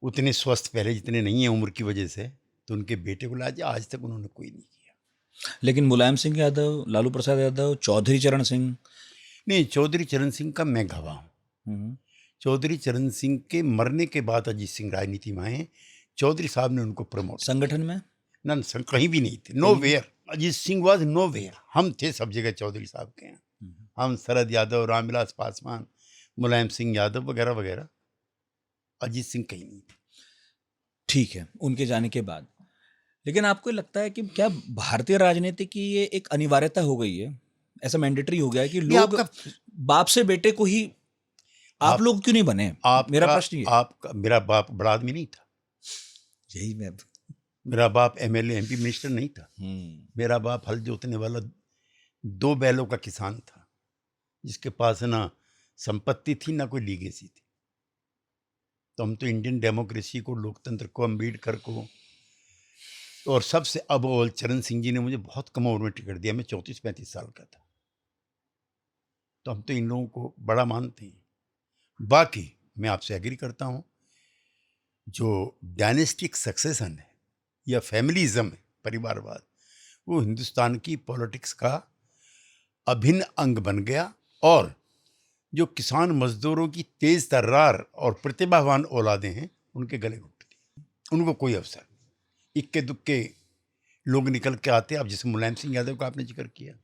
उतने स्वस्थ पहले जितने नहीं है उम्र की वजह से, तो उनके बेटे को लाया, आज तक उन्होंने कोई नहीं किया। लेकिन मुलायम सिंह यादव, लालू प्रसाद यादव, चौधरी चरण सिंह। नहीं, चौधरी चरण सिंह का मैं गवाह हूँ। चौधरी चरण सिंह के मरने के बाद अजीत सिंह राजनीति में आए। चौधरी साहब ने उनको प्रमोट, संगठन में ना कहीं भी नहीं थे, nowhere. Ajit Singh was nowhere, हम थे सब जगह चौधरी साहब के यहाँ। हम शरद यादव, रामविलास पासवान, मुलायम सिंह यादव वगैरह वगैरह, अजीत सिंह कहीं नहीं थे। ठीक है, उनके जाने के बाद। लेकिन आपको लगता है कि क्या भारतीय राजनीति की ये एक अनिवार्यता हो गई है, ऐसा मैंडेटरी हो गया है कि लोग बाप से बेटे को ही, आप लोग क्यों नहीं बने? मेरा प्रश्न ये। आपका, मेरा बाप बड़ा आदमी नहीं था, यही मैं, मेरा बाप एमएलए एमपी मिनिस्टर नहीं था। मेरा बाप हल जोतने वाला 2 बैलों का किसान था, जिसके पास ना संपत्ति थी ना कोई लीगेसी थी। तो हम तो इंडियन डेमोक्रेसी को, लोकतंत्र को, अम्बेडकर को, और सबसे अव्वल चरण सिंह जी ने मुझे बहुत कम उम्र में टिकट दिया। मैं 34-35 साल का था। तो हम तो इन लोगों को बड़ा मानते हैं। बाकी मैं आपसे एग्री करता हूँ, जो डायनेस्टिक सक्सेशन है या फैमिलीज़म है, परिवारवाद, वो हिंदुस्तान की पॉलिटिक्स का अभिन्न अंग बन गया। और जो किसान मजदूरों की तेज तर्रार और प्रतिभावान औलादें हैं, उनके गले घुट दिए। उनको कोई अवसर, इक्के दुक्के लोग निकल के आते। अब जैसे मुलायम सिंह यादव का आपने जिक्र किया,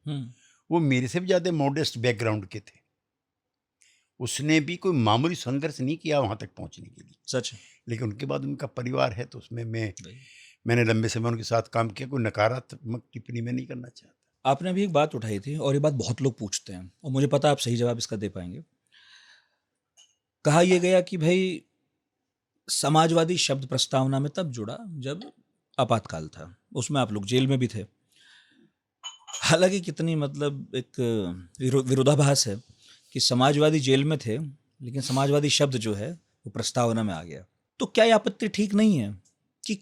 वो मेरे से भी ज़्यादा मॉडेस्ट बैकग्राउंड के थे। उसने भी कोई मामूली संघर्ष नहीं किया वहाँ तक पहुँचने के लिए, सच है लेकिन उनके बाद उनका परिवार है तो उसमें भाई। मैंने लंबे समय उनके साथ काम किया, कोई नकारात्मक टिप्पणी में नहीं करना चाहता। आपने अभी एक बात उठाई थी और ये बात बहुत लोग पूछते हैं और मुझे पता है आप सही जवाब इसका दे पाएंगे। कहा यह गया कि भाई समाजवादी शब्द प्रस्तावना में तब जुड़ा जब आपातकाल था, उसमें आप लोग जेल में भी थे। हालांकि कितनी मतलब एक विरोधाभास है कि समाजवादी जेल में थे लेकिन समाजवादी शब्द जो है वो प्रस्तावना में आ गया। तो क्या ये आपत्ति ठीक नहीं है कि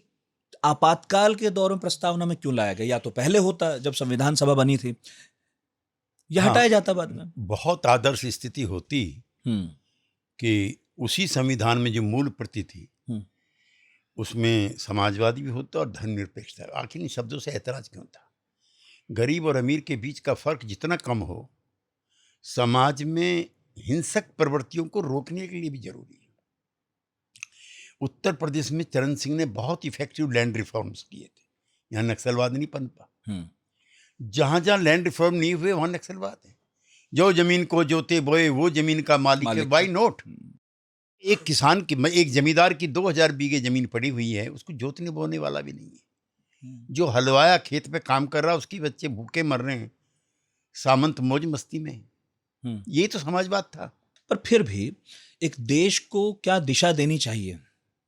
आपातकाल के दौर में प्रस्तावना में क्यों लाया गया? या तो पहले होता जब संविधान सभा बनी थी, या हाँ, हटाया जाता बाद में। बहुत आदर्श स्थिति होती हम्म कि उसी संविधान में जो मूल प्रति थी हम्म उसमें समाजवादी भी होता और धर्मनिरपेक्ष था। आखिर इन शब्दों से ऐतराज क्यों था? गरीब और अमीर के बीच का फर्क जितना कम हो, समाज में हिंसक प्रवृत्तियों को रोकने के लिए भी जरूरी है। उत्तर प्रदेश में चरण सिंह ने बहुत इफेक्टिव लैंड रिफॉर्म्स किए थे, यहाँ नक्सलवाद नहीं पनपा। जहां जहां लैंड रिफॉर्म नहीं हुए वहां नक्सलवाद है। जो जमीन को जोते बोए वो जमीन का मालिक है, वाई नोट। एक किसान की, एक जमींदार की 2000 बीघे जमीन पड़ी हुई है, उसको जोतने बोने वाला भी नहीं है। जो हलवाया खेत पे काम कर रहा है उसके बच्चे भूखे मर रहे हैं, सामंत मौज मस्ती में। यही तो समाजवाद था। पर फिर भी एक देश को क्या दिशा देनी चाहिए?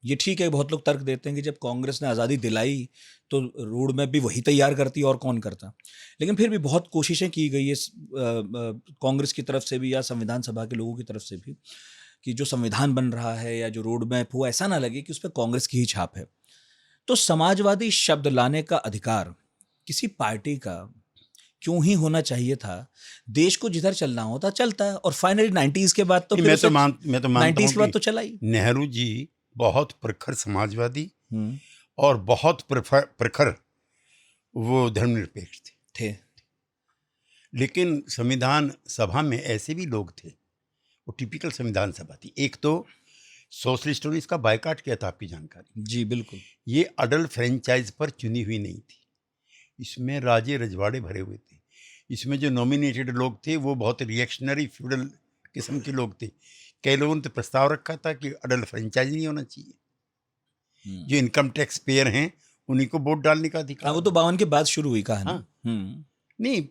ये ठीक है, बहुत लोग तर्क देते हैं कि जब कांग्रेस ने आज़ादी दिलाई तो रोड मैप भी वही तैयार करती और कौन करता। लेकिन फिर भी बहुत कोशिशें की गई है कांग्रेस की तरफ से भी या संविधान सभा के लोगों की तरफ से भी कि जो संविधान बन रहा है या जो रोड मैप हो ऐसा ना लगे कि उस पर कांग्रेस की ही छाप है। तो समाजवादी शब्द लाने का अधिकार किसी पार्टी का क्यों ही होना चाहिए था? देश को जिधर चलना होता चलता है और फाइनली 90s के बाद तो फिर मैं तो मानता हूं 90s के बाद तो चला ही। नेहरू जी बहुत प्रखर समाजवादी और बहुत प्रखर वो धर्मनिरपेक्ष थे। लेकिन संविधान सभा में ऐसे भी लोग थे, वो टिपिकल संविधान सभा थी। एक तो सोशलिस्टों ने इसका बायकॉट किया था, आपकी जानकारी। जी बिल्कुल। ये अडल फ्रेंचाइज पर चुनी हुई नहीं थी, इसमें राजे रजवाड़े भरे हुए थे। इसमें जो नॉमिनेटेड लोग थे वो बहुत रिएक्शनरी फ्यूडल किस्म के लोग थे। कई लोगों ने तो प्रस्ताव रखा था कि अडल फ्रेंचाइज नहीं होना चाहिए, जो इनकम टैक्स पेयर हैं उन्हीं को वोट डालने का अधिकार। वो तो 52 के बाद शुरू हुई कहानी। नहीं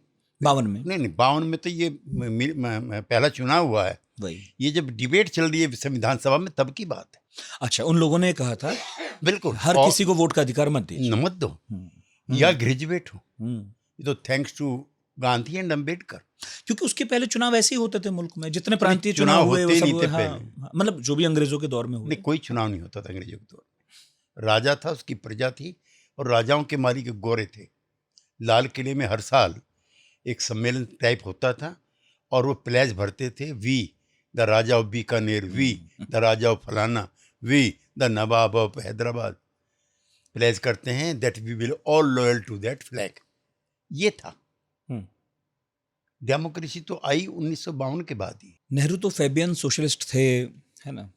52 में नहीं 52 में तो ये पहला चुनाव हुआ है। वही ये जब डिबेट चल रही है संविधान सभा में तब की बात है। अच्छा, उन लोगों ने कहा था बिल्कुल हर किसी को वोट का अधिकार मत दीजिए, मत दो या ग्रेजुएट हो। ये तो thanks to Gandhi and Ambedkar, क्योंकि उसके पहले चुनाव ऐसे ही होते थे मुल्क में, जितने प्रांतीय चुनाव हुए वो सब। हाँ, मतलब जो भी अंग्रेजों के दौर में हुए। नहीं, कोई चुनाव नहीं होता था अंग्रेजों के दौर में। राजा था, उसकी प्रजा थी और राजाओं के मालिक गोरे थे। लाल किले में हर साल एक सम्मेलन टाइप होता था और वो प्लेज भरते थे, we the raja of Bikaner, we the raja of फलाना, we the nawab of Hyderabad. Pledge करते हैं that we will all loyal to that flag. ये था डेमोक्रेसी। तो आई 1952 के बाद ही। नेहरू तो फेबियन सोशलिस्ट थे, है ना?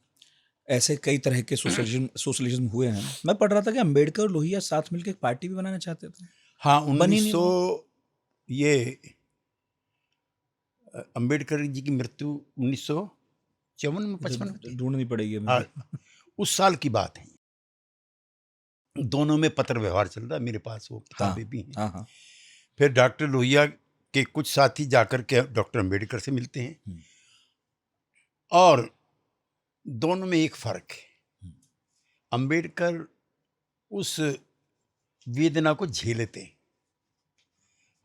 ऐसे कई तरह के सोशलिज्म हुए हैं। मैं पढ़ रहा था कि अम्बेडकर और लोहिया साथ मिलकर एक पार्टी भी बनाना चाहते थे। हाँ, 1900 ये अम्बेडकर जी की मृत्यु 1954 में 55 ढूंढनी पड़ेगी। हाँ, उस साल की बात है। दोनों में पत्र व्यवहार चल रहा है, मेरे पास वो किताबें भी हैं। हाँ। फिर डॉक्टर लोहिया के कुछ साथी जाकर के डॉक्टर अम्बेडकर से मिलते हैं और दोनों में एक फर्क है। अम्बेडकर उस वेदना को झेलते हैं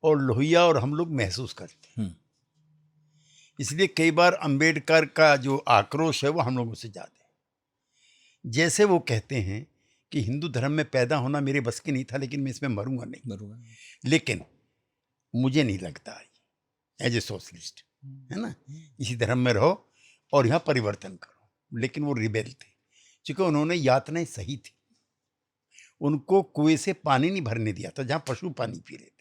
और लोहिया और हम लोग महसूस करते हैं। इसलिए कई बार अम्बेडकर का जो आक्रोश है वो हम लोगों से ज्यादा है। जैसे वो कहते हैं कि हिंदू धर्म में पैदा होना मेरे बस की नहीं था, लेकिन मैं इसमें मरूंगा नहीं। लेकिन मुझे नहीं लगता एज ए सोशलिस्ट, है ना, इसी धर्म में रहो और यहाँ परिवर्तन करो। लेकिन वो रिबेल थे, क्योंकि उन्होंने यातनाएं सही थी। उनको कुएं से पानी नहीं भरने दिया था जहाँ पशु पानी पी रहे थे।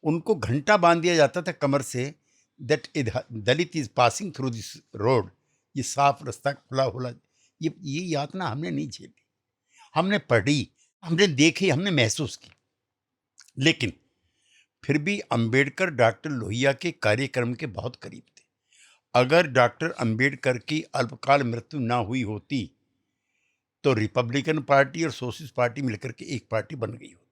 उनको घंटा बांध दिया जाता था कमर से, that Dalit is passing through this road, ये साफ रास्ता खुला होला। ये यातना हमने नहीं झेली, हमने पढ़ी, हमने देखी, हमने महसूस की। लेकिन फिर भी अंबेडकर डॉक्टर लोहिया के कार्यक्रम के बहुत करीब थे अगर डॉक्टर अंबेडकर की अल्पकाल मृत्यु ना हुई होती तो रिपब्लिकन पार्टी और सोशलिस्ट पार्टी मिलकर के एक पार्टी बन गई होती,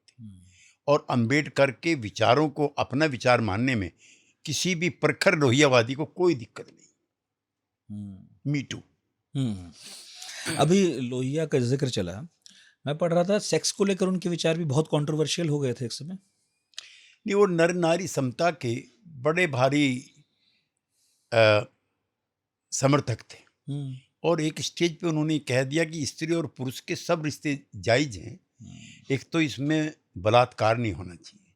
और अंबेडकर के विचारों को अपना विचार मानने में किसी भी प्रखर लोहियावादी को कोई दिक्कत नहीं। Me too. अभी लोहिया का जिक्र चला, मैं पढ़ रहा था सेक्स को लेकर उनके विचार भी बहुत कंट्रोवर्शियल हो गए थे एक समय। नहीं, वो नर नारी समता के बड़े भारी समर्थक थे, और एक स्टेज पे उन्होंने कह दिया कि स्त्री और पुरुष के सब रिश्ते जायज हैं, एक तो इसमें बलात्कार नहीं होना चाहिए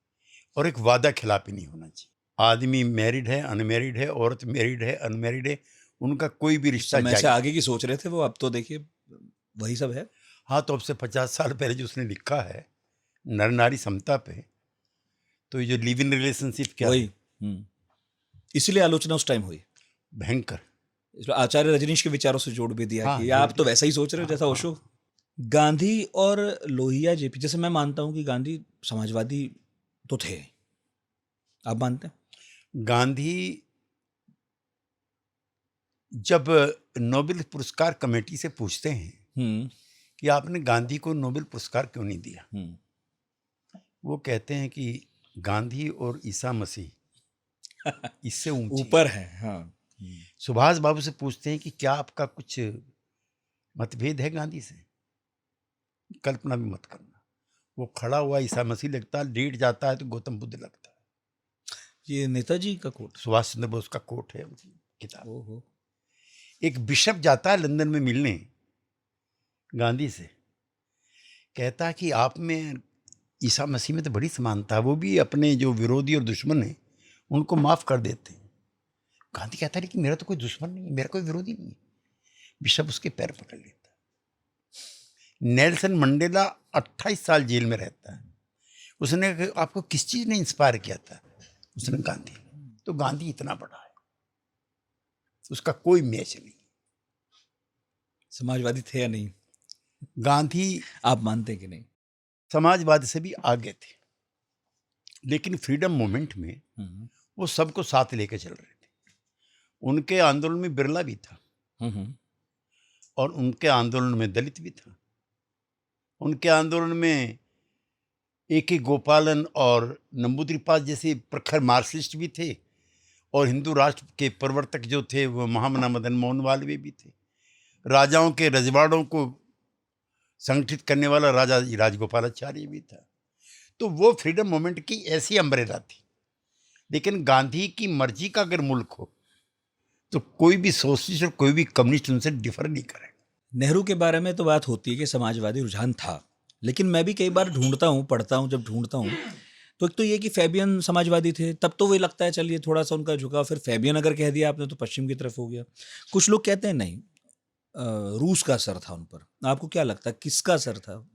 और एक वादा खिलाफी नहीं होना चाहिए। आदमी मैरिड है, अनमैरिड है, औरत मैरिड है, अनमैरिड है, उनका कोई भी रिश्ता समय जायज से है। आगे की सोच रहे थे वो, अब तो देखिए वही सब है। हाँ, तो अब से 50 साल पहले जो उसने लिखा है नर नारी समता पे, तो ये जो लिव इन रिलेशनशिप क्या वही है, इसलिए आलोचना उस टाइम हुई। भयंकर। इसमें आचार्य रजनीश के विचारों से जोड़ भी दिया हाँ, कि जोड़ आप तो दिया। वैसा ही सोच रहे हो जैसा ओशो। गांधी और लोहिया जेपी, जैसे मैं मानता हूं कि गांधी समाजवादी तो थे, आप मानते हैं? गांधी जब नोबेल पुरस्कार कमेटी से पूछते हैं कि आपने गांधी को नोबेल पुरस्कार क्यों नहीं दिया, वो कहते हैं कि गांधी और ईसा मसीह इससे ऊपर है। हाँ। सुभाष बाबू से पूछते हैं कि क्या आपका कुछ मतभेद है गांधी से, कल्पना भी मत करना, वो खड़ा हुआ ईसा मसीह लगता है, लेट जाता है तो गौतम बुद्ध लगता है। ये नेताजी का कोट, सुभाष चंद्र बोस का कोट है उसकी किताब। ओहो। एक बिशप जाता है लंदन में मिलने गांधी से, कहता है कि आप में ईसा मसीह में तो बड़ी समानता है, वो भी अपने जो विरोधी और दुश्मन हैं उनको माफ कर देते हैं। गांधी कहता है कि मेरा तो कोई दुश्मन नहीं है, मेरा कोई विरोधी नहीं है। बिशप उसके पैर पकड़ लेता है। नेल्सन मंडेला 28 साल जेल में रहता है। उसने कहा आपको किस चीज ने इंस्पायर किया था, उसने गांधी। तो गांधी इतना बड़ा है, उसका कोई मैच नहीं। समाजवादी थे या नहीं, गांधी आप मानते हैं कि नहीं? समाजवाद से भी आगे थे, लेकिन फ्रीडम मूवमेंट में वो सबको साथ लेके चल रहे थे। उनके आंदोलन में बिरला भी था, और उनके आंदोलन में दलित भी था, उनके आंदोलन में A.K. गोपालन और नंबूद्रिपाद जैसे प्रखर मार्क्सिस्ट भी थे, और हिंदू राष्ट्र के प्रवर्तक जो थे वो महामना मदन मोहन मालवीय भी थे। राजाओं के रजवाड़ों को संगठित करने वाला राजा राजगोपालाचार्य भी था। तो वो फ्रीडम मूवमेंट की ऐसी अम्ब्रेला थी। लेकिन गांधी की मर्जी का अगर मुल्क हो तो कोई भी सोशलिस्ट और कोई भी कम्युनिस्ट उनसे डिफर नहीं करेगा। नेहरू के बारे में तो बात होती है कि समाजवादी रुझान था, लेकिन मैं भी कई बार ढूंढता हूँ, पढ़ता हूँ, जब ढूंढता हूँ तो एक तो ये कि फैबियन समाजवादी थे, तब तो वही लगता है चलिए थोड़ा सा उनका झुकाव, फिर फैबियन अगर कह दिया आपने तो पश्चिम की तरफ हो गया। कुछ लोग कहते हैं नहीं, रूस का असर था उन पर। आपको क्या लगता है किसका असर था?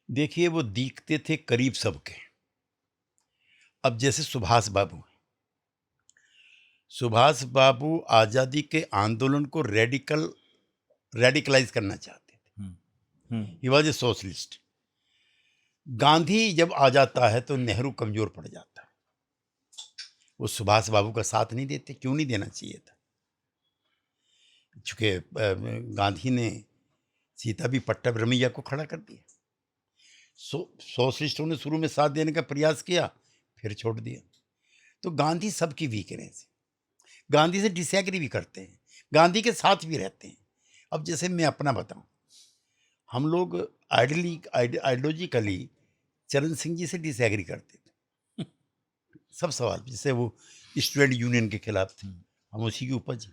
देखिए, वो दिखते थे करीब सबके। अब जैसे सुभाष बाबू आज़ादी के आंदोलन को रेडिकलाइज करना चाहते थे। He was a socialist. Gandhi जब आ जाता है तो नेहरू कमजोर पड़ जाता है। वो सुभाष बाबू का साथ नहीं देते, क्यों नहीं देना चाहिए था, चूंकि गांधी ने सीता भी पट्टाभिरमैया को खड़ा कर दिया। सोशलिस्टों ने शुरू में साथ देने का प्रयास किया, फिर छोड़ दिया। तो गांधी सबकी वीकनेस है, गांधी से डिसएग्री भी करते हैं, गांधी के साथ भी रहते हैं। अब जैसे मैं अपना बताऊं, हम लोग आइडियोलॉजिकली चरण सिंह जी से डिसएग्री करते थे सब सवाल, जैसे वो स्टूडेंट यूनियन के खिलाफ थे, हम उसी की उपज।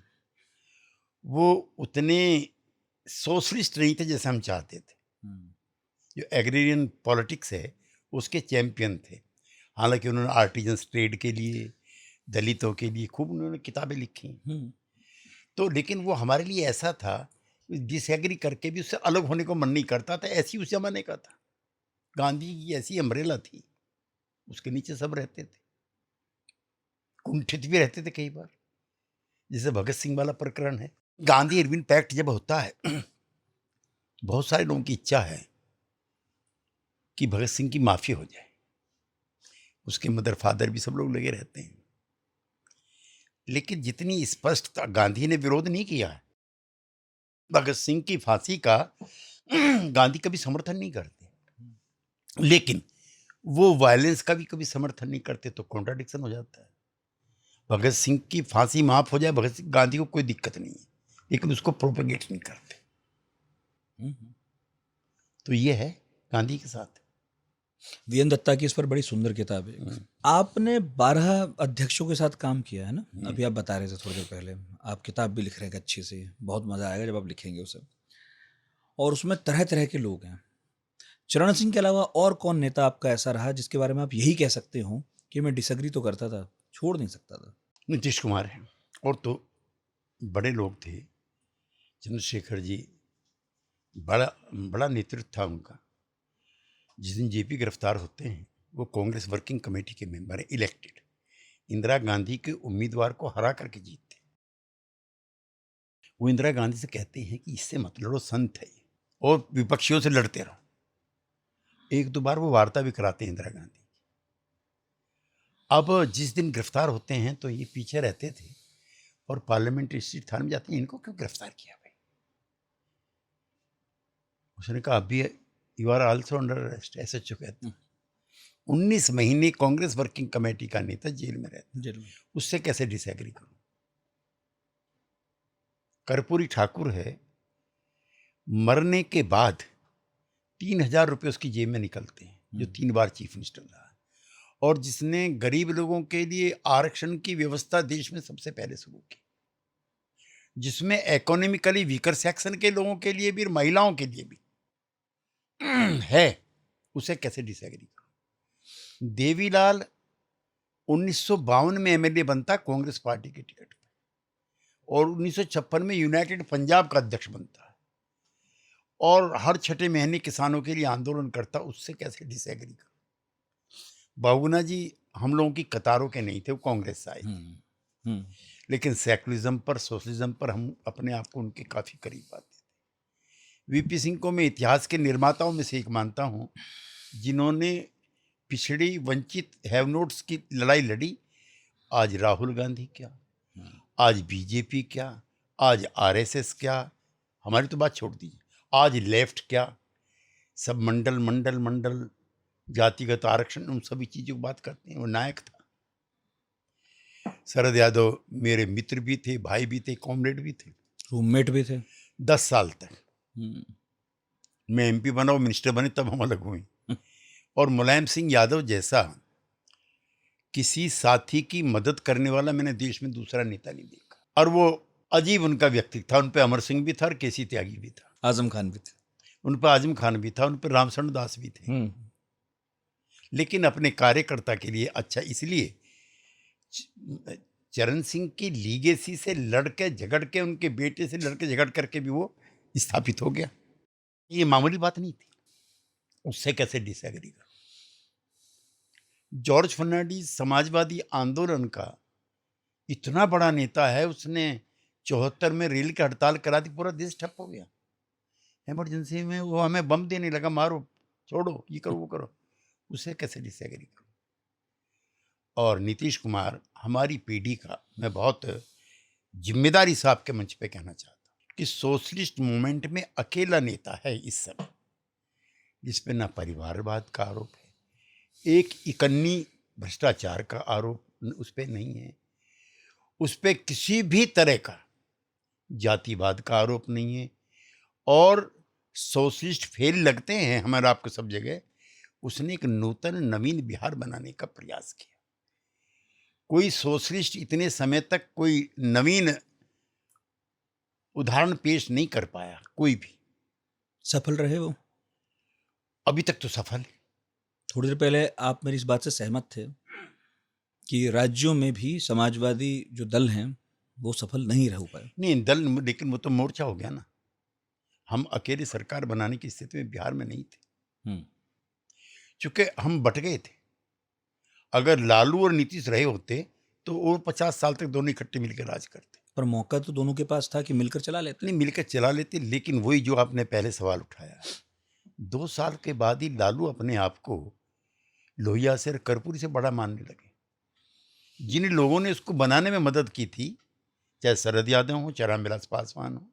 वो उतने सोशलिस्ट नहीं थे जैसे हम चाहते थे। जो एग्रेरियन पॉलिटिक्स है उसके चैंपियन थे। हालांकि उन्होंने आर्टिजन्स ट्रेड के लिए, दलितों के लिए खूब उन्होंने किताबें लिखी। तो लेकिन वो हमारे लिए ऐसा था, डिसएग्री करके भी उससे अलग होने को मन नहीं करता था। ऐसी उस जमाने का था। गांधी की ऐसी अम्ब्रेला थी, उसके नीचे सब रहते थे, कुंठित भी रहते थे कई बार, जैसे भगत सिंह वाला प्रकरण है। गांधी इरविन पैक्ट जब होता है बहुत सारे लोगों की इच्छा है कि भगत सिंह की माफी हो जाए। उसके मदर फादर भी सब लोग लगे रहते हैं। लेकिन जितनी स्पष्ट गांधी ने विरोध नहीं किया है। भगत सिंह की फांसी का गांधी कभी समर्थन नहीं करते, लेकिन वो वायलेंस का भी कभी समर्थन नहीं करते, तो कॉन्ट्राडिक्शन हो जाता है। भगत सिंह की फांसी माफ हो जाए, भगत सिंह गांधी को कोई दिक्कत नहीं है, लेकिन उसको प्रोपेगेट नहीं करते। तो ये है गांधी के साथ। वीएन दत्ता की इस पर बड़ी सुंदर किताब है। आपने 12 अध्यक्षों के साथ काम किया है ना, अभी आप बता रहे थे थोड़ी देर पहले। आप किताब भी लिख रहे हैं अच्छी सी, बहुत मजा आएगा जब आप लिखेंगे उसे। और उसमें तरह तरह के लोग हैं। चरण सिंह के अलावा और कौन नेता आपका ऐसा रहा जिसके बारे में आप यही कह सकते हो कि मैं डिसएग्री तो करता था, छोड़ नहीं सकता था? नीतीश कुमार है, और तो बड़े लोग थे। चंद्रशेखर जी, बड़ा बड़ा नेतृत्व था उनका। जिस दिन जेपी गिरफ्तार होते हैं, वो कांग्रेस वर्किंग कमेटी के मेंबर हैं, इलेक्टेड। इंदिरा गांधी के उम्मीदवार को हरा करके जीतते। वो इंदिरा गांधी से कहते हैं कि इससे मत लड़ो, संत है ये, और विपक्षियों से लड़ते रहो। एक दो बार वो वार्ता भी कराते हैं इंदिरा गांधी। अब जिस दिन गिरफ्तार होते हैं तो ये पीछे रहते थे और पार्लियामेंट्री स्ट्रीट थाने में जाते हैं, इनको क्यों गिरफ्तार किया भाई? उसने कहा अभी you are also under arrest, SHO कहते हैं। 19 महीने कांग्रेस वर्किंग कमेटी का नेता जेल में रहता, जेल में। उससे कैसे डिसएग्री करूं? कर्पूरी ठाकुर है, मरने के बाद 3,000 रुपये उसकी जेब में निकलते हैं, जो 3 बार चीफ मिनिस्टर रहा, और जिसने गरीब लोगों के लिए आरक्षण की व्यवस्था देश में सबसे पहले शुरू की, जिसमें इकोनॉमिकली वीकर सेक्शन के लोगों के लिए भी और महिलाओं के लिए भी है, उसे कैसे डिसएग्री करो? देवीलाल 1952 में एमएलए बनता कांग्रेस पार्टी के टिकट पर, और 1956 में यूनाइटेड पंजाब का अध्यक्ष बनता है, और हर छठे महीने किसानों के लिए आंदोलन करता, उससे कैसे डिसएग्री करो? बहुगुणा जी हम लोगों की कतारों के नहीं थे, वो कांग्रेस से आए थे, लेकिन सेकुलरिज्म पर, सोशलिज्म पर हम अपने आप को उनके काफी करीब पाते थे। वीपी सिंह को मैं इतिहास के निर्माताओं में से एक मानता हूं, जिन्होंने पिछड़ी वंचित हैव नोट्स की लड़ाई लड़ी। आज राहुल गांधी क्या, आज बीजेपी क्या, आज आरएसएस क्या, हमारी तो बात छोड़ दीजिए, आज लेफ्ट क्या, सब मंडल मंडल मंडल, जातिगत आरक्षण, उन सभी चीजों की बात करते हैं। वो नायक था। शरद यादव मेरे मित्र भी थे, भाई भी थे, कॉमरेड भी थे, रूममेट भी थे 10 साल तक। मैं एमपी बना, वो मिनिस्टर बने, तब हम अलग हुए। और मुलायम सिंह यादव जैसा किसी साथी की मदद करने वाला मैंने देश में दूसरा नेता नहीं देखा। और वो अजीब उनका व्यक्तित्व था। उन पे अमर सिंह भी था और केसी त्यागी भी था, आजम खान भी थे, उन पर आजम खान भी था, उन पर रामचंद्र दास भी थे। लेकिन अपने कार्यकर्ता के लिए अच्छा, इसलिए चरण सिंह की लीगेसी से लड़के झगड़ के, उनके बेटे से लड़के झगड़ करके भी वो स्थापित हो गया। ये मामूली बात नहीं थी, उससे कैसे डिसएग्री करो? जॉर्ज फर्नांडीज समाजवादी आंदोलन का इतना बड़ा नेता है, उसने 74 में रेल की हड़ताल करा दी, पूरा देश ठप हो गया। इमरजेंसी में वो हमें बम देने लगा, मारो, छोड़ो, ये करो, वो करो, उसे कैसे डिसएग्री करो? और नीतीश कुमार हमारी पीढ़ी का, मैं बहुत जिम्मेदारी से आपके मंच पे कहना चाहता हूँ कि सोशलिस्ट मूवमेंट में अकेला नेता है इस समय जिस पे ना परिवारवाद का आरोप है, एक इकन्नी भ्रष्टाचार का आरोप उस पर नहीं है, उस पर किसी भी तरह का जातिवाद का आरोप नहीं है, और सोशलिस्ट फेल लगते हैं हमारे आपको सब जगह। उसने एक नूतन नवीन बिहार बनाने का प्रयास किया। कोई सोशलिस्ट इतने समय तक कोई नवीन उदाहरण पेश नहीं कर पाया, कोई भी। सफल रहे वो? अभी तक तो सफल है। थोड़ी देर पहले आप मेरी इस बात से सहमत थे कि राज्यों में भी समाजवादी जो दल हैं वो सफल नहीं रह पाए। नहीं दल, लेकिन वो तो मोर्चा हो गया ना। हम अकेले सरकार बनाने की स्थिति में बिहार में नहीं थे, चूंकि हम बट गए थे। अगर लालू और नीतीश रहे होते तो वो 50 साल तक दोनों इकट्ठे मिलकर राज करते। पर मौका तो दोनों के पास था कि मिलकर चला लेते। नहीं, मिलकर चला लेते, लेकिन वही जो आपने पहले सवाल उठाया, 2 साल के बाद ही लालू अपने आप को लोहिया से और कर्पूरी से बड़ा मानने लगे। जिन लोगों ने उसको बनाने में मदद की थी, चाहे शरद यादव हो, चाहे रामविलास पासवान हो,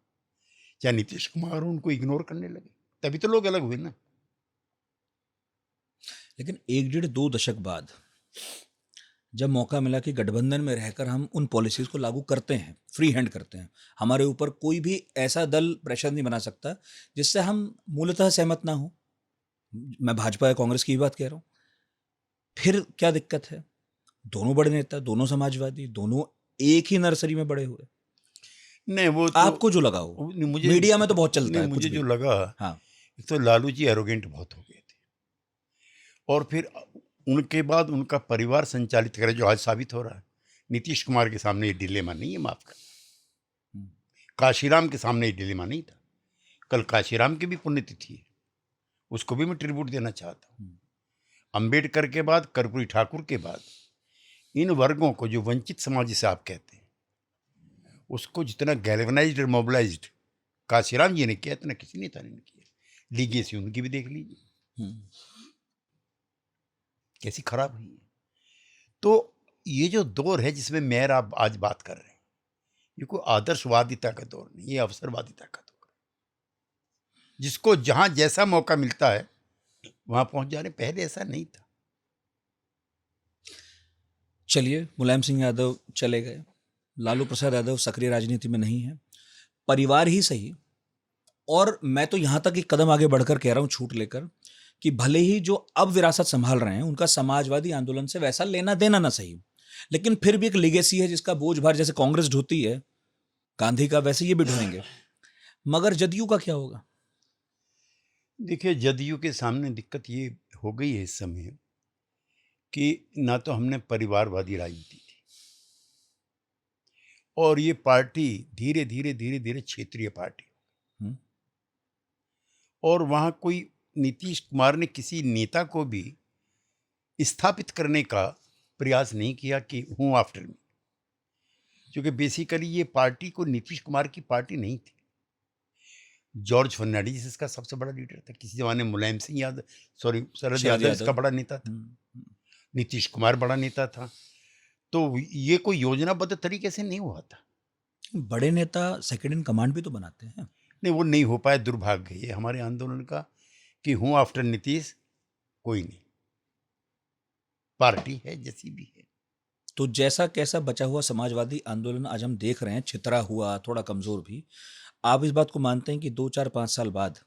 चाहे नीतीश कुमार हो, उनको इग्नोर करने लगे, तभी तो लोग अलग हुए ना। लेकिन 1 डेढ़ 2 दशक बाद जब मौका मिला कि गठबंधन में रहकर हम उन पॉलिसीज को लागू करते हैं, फ्री हैंड करते हैं, हमारे ऊपर कोई भी ऐसा दल प्रेशर नहीं बना सकता जिससे हम मूलतः सहमत ना हो। मैं भाजपा या कांग्रेस की ही बात कह रहा हूँ। फिर क्या दिक्कत है? दोनों बड़े नेता, दोनों समाजवादी, दोनों एक ही नर्सरी में बड़े हुए। नहीं, वो तो आपको जो लगा हो, मुझे मीडिया में तो बहुत चलता नहीं, है कुछ मुझे भी। जो लगा, हाँ, एक तो लालू जी एरोगेंट बहुत हो गए थे, और फिर उनके बाद उनका परिवार संचालित करे, जो आज साबित हो रहा है। नीतीश कुमार के सामने ये डिलेमा नहीं है, माफ कर, काशीराम के सामने ये डिलेमा नहीं था। कल काशीराम की भी पुण्यतिथि है, उसको भी मैं ट्रिब्यूट देना चाहता हूँ। अंबेडकर के बाद, कर्पूरी ठाकुर के बाद, इन वर्गों को, जो वंचित समाज जिसे आप कहते हैं, उसको जितना गैल्वेनाइज्ड और मोबिलाइज्ड काशीराम जी ने किया, इतना किसी नेता ने नहीं किया। लीगेसी उनकी भी देख लीजिए कैसी खराब हुई है। तो ये जो दौर है जिसमें मेयर आप आज बात कर रहे हैं, ये कोई आदर्शवादिता का दौर नहीं, ये अवसरवादिता का दौर है, जिसको जहां जैसा मौका मिलता है वहां पहुंच जा रहे। पहले ऐसा नहीं था। चलिए, मुलायम सिंह यादव चले गए, लालू प्रसाद यादव सक्रिय राजनीति में नहीं है, परिवार ही सही। और मैं तो यहां तक एक कदम आगे बढ़कर कह रहा हूं, छूट लेकर, कि भले ही जो अब विरासत संभाल रहे हैं उनका समाजवादी आंदोलन से वैसा लेना देना ना सही, लेकिन फिर भी एक लीगेसी है जिसका बोझ भार जैसे कांग्रेस ढोती है गांधी का, वैसे ये भी ढोएंगे। मगर जदयू का क्या होगा? देखिए, जदयू के सामने दिक्कत ये हो गई है इस समय कि ना तो हमने परिवारवादी राजनीति थी, और ये पार्टी धीरे धीरे धीरे धीरे क्षेत्रीय पार्टी, और वहां कोई नीतीश कुमार ने किसी नेता को भी स्थापित करने का प्रयास नहीं किया कि हूं आफ्टर मी, क्योंकि बेसिकली ये पार्टी को नीतीश कुमार की पार्टी नहीं थी। जॉर्ज फर्नांडिस इसका सबसे बड़ा लीडर था किसी जमाने, मुलायम सिंह यादव, सॉरी शरद यादव इसका बड़ा नेता था, नीतीश कुमार बड़ा नेता था। तो ये कोई योजनाबद्ध तरीके से नहीं हुआ था। बड़े नेता सेकंड इन कमांड भी तो बनाते हैं। नहीं, वो नहीं हो पाया, दुर्भाग्य ये हमारे आंदोलन का कि हूँ आफ्टर नीतीश कोई नहीं, पार्टी है जैसी भी है। तो जैसा कैसा बचा हुआ समाजवादी आंदोलन आज हम देख रहे हैं, छितरा हुआ, थोड़ा कमजोर भी, आप इस बात को मानते हैं कि 2 4 5 साल बाद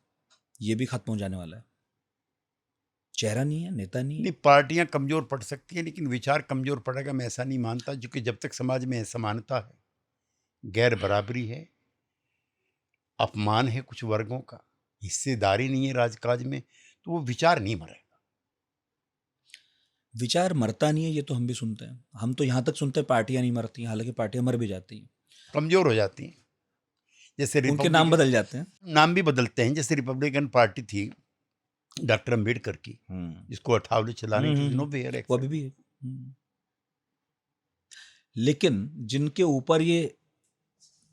ये भी खत्म हो जाने वाला है? चेहरा नहीं है, नेता नहीं है। नहीं, पार्टियां कमजोर पड़ सकती हैं, लेकिन विचार कमजोर पड़ेगा मैं ऐसा नहीं मानता, क्योंकि जब तक समाज में असमानता है, गैर बराबरी है, अपमान है कुछ वर्गों का, हिस्सेदारी नहीं है राजकाज में, तो वो विचार नहीं मरेगा। विचार मरता नहीं है, ये तो हम भी सुनते हैं। हम तो यहाँ तक सुनते हैं पार्टियां नहीं मरती हैं, हालांकि पार्टियां मर भी जाती हैं, कमजोर हो जाती हैं। जैसे उनके नाम बदल जाते हैं। नाम भी बदलते हैं। जैसे रिपब्लिकन पार्टी थी डॉक्टर अम्बेडकर की, जिसको अठावले चलाने की नो वेयर, वो अभी भी है। लेकिन जिनके ऊपर ये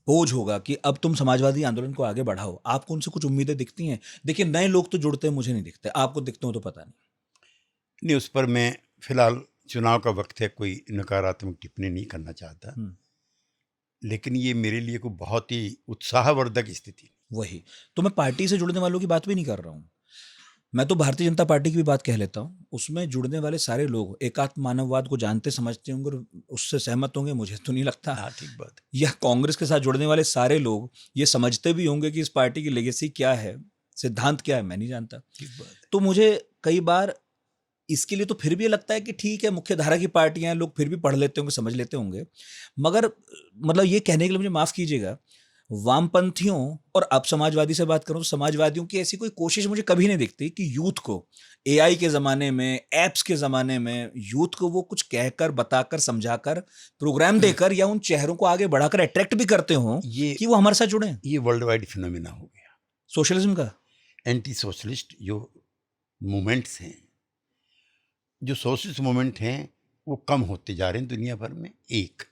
बोझ होगा कि अब तुम समाजवादी आंदोलन को आगे बढ़ाओ, आपको उनसे कुछ उम्मीदें दिखती हैं? देखिए, नए लोग तो जुड़ते हैं, मुझे नहीं दिखते, आपको दिखते हो तो पता नहीं। उस पर मैं फिलहाल, चुनाव का वक्त है, कोई नकारात्मक टिप्पणी नहीं करना चाहता, लेकिन ये मेरे लिए कोई बहुत ही उत्साहवर्धक स्थिति। वही तो, मैं पार्टी से जुड़ने वालों की बात भी नहीं कर रहा हूँ, मैं तो भारतीय जनता पार्टी की भी बात कह लेता हूँ। उसमें जुड़ने वाले सारे लोग एकात्म मानववाद को जानते समझते होंगे और उससे सहमत होंगे, मुझे तो नहीं लगता। हाँ, ठीक बात। या कांग्रेस के साथ जुड़ने वाले सारे लोग ये समझते भी होंगे कि इस पार्टी की लेगेसी क्या है, सिद्धांत क्या है, मैं नहीं जानता। ठीक बात। तो मुझे कई बार इसके लिए तो फिर भी लगता है कि ठीक है, मुख्य धारा की पार्टियां, लोग फिर भी पढ़ लेते होंगे, समझ लेते होंगे, मगर मतलब ये कहने के लिए मुझे माफ कीजिएगा, वामपंथियों और अब समाजवादी से बात करूं तो समाजवादियों की ऐसी कोई कोशिश मुझे कभी नहीं दिखती कि यूथ को एआई के ज़माने में, एप्स के ज़माने में यूथ को वो कुछ कहकर, बताकर, समझाकर, प्रोग्राम देकर या उन चेहरों को आगे बढ़ाकर अट्रैक्ट भी करते हों कि वो हमारे साथ जुड़े। ये वर्ल्ड वाइड फिनोमेना हो गया सोशलिज्म का। एंटी सोशलिस्ट जो मूवमेंट्स हैं, जो सोशलिस्ट मूवमेंट हैं, वो कम होते जा रहे हैं दुनिया भर में। एक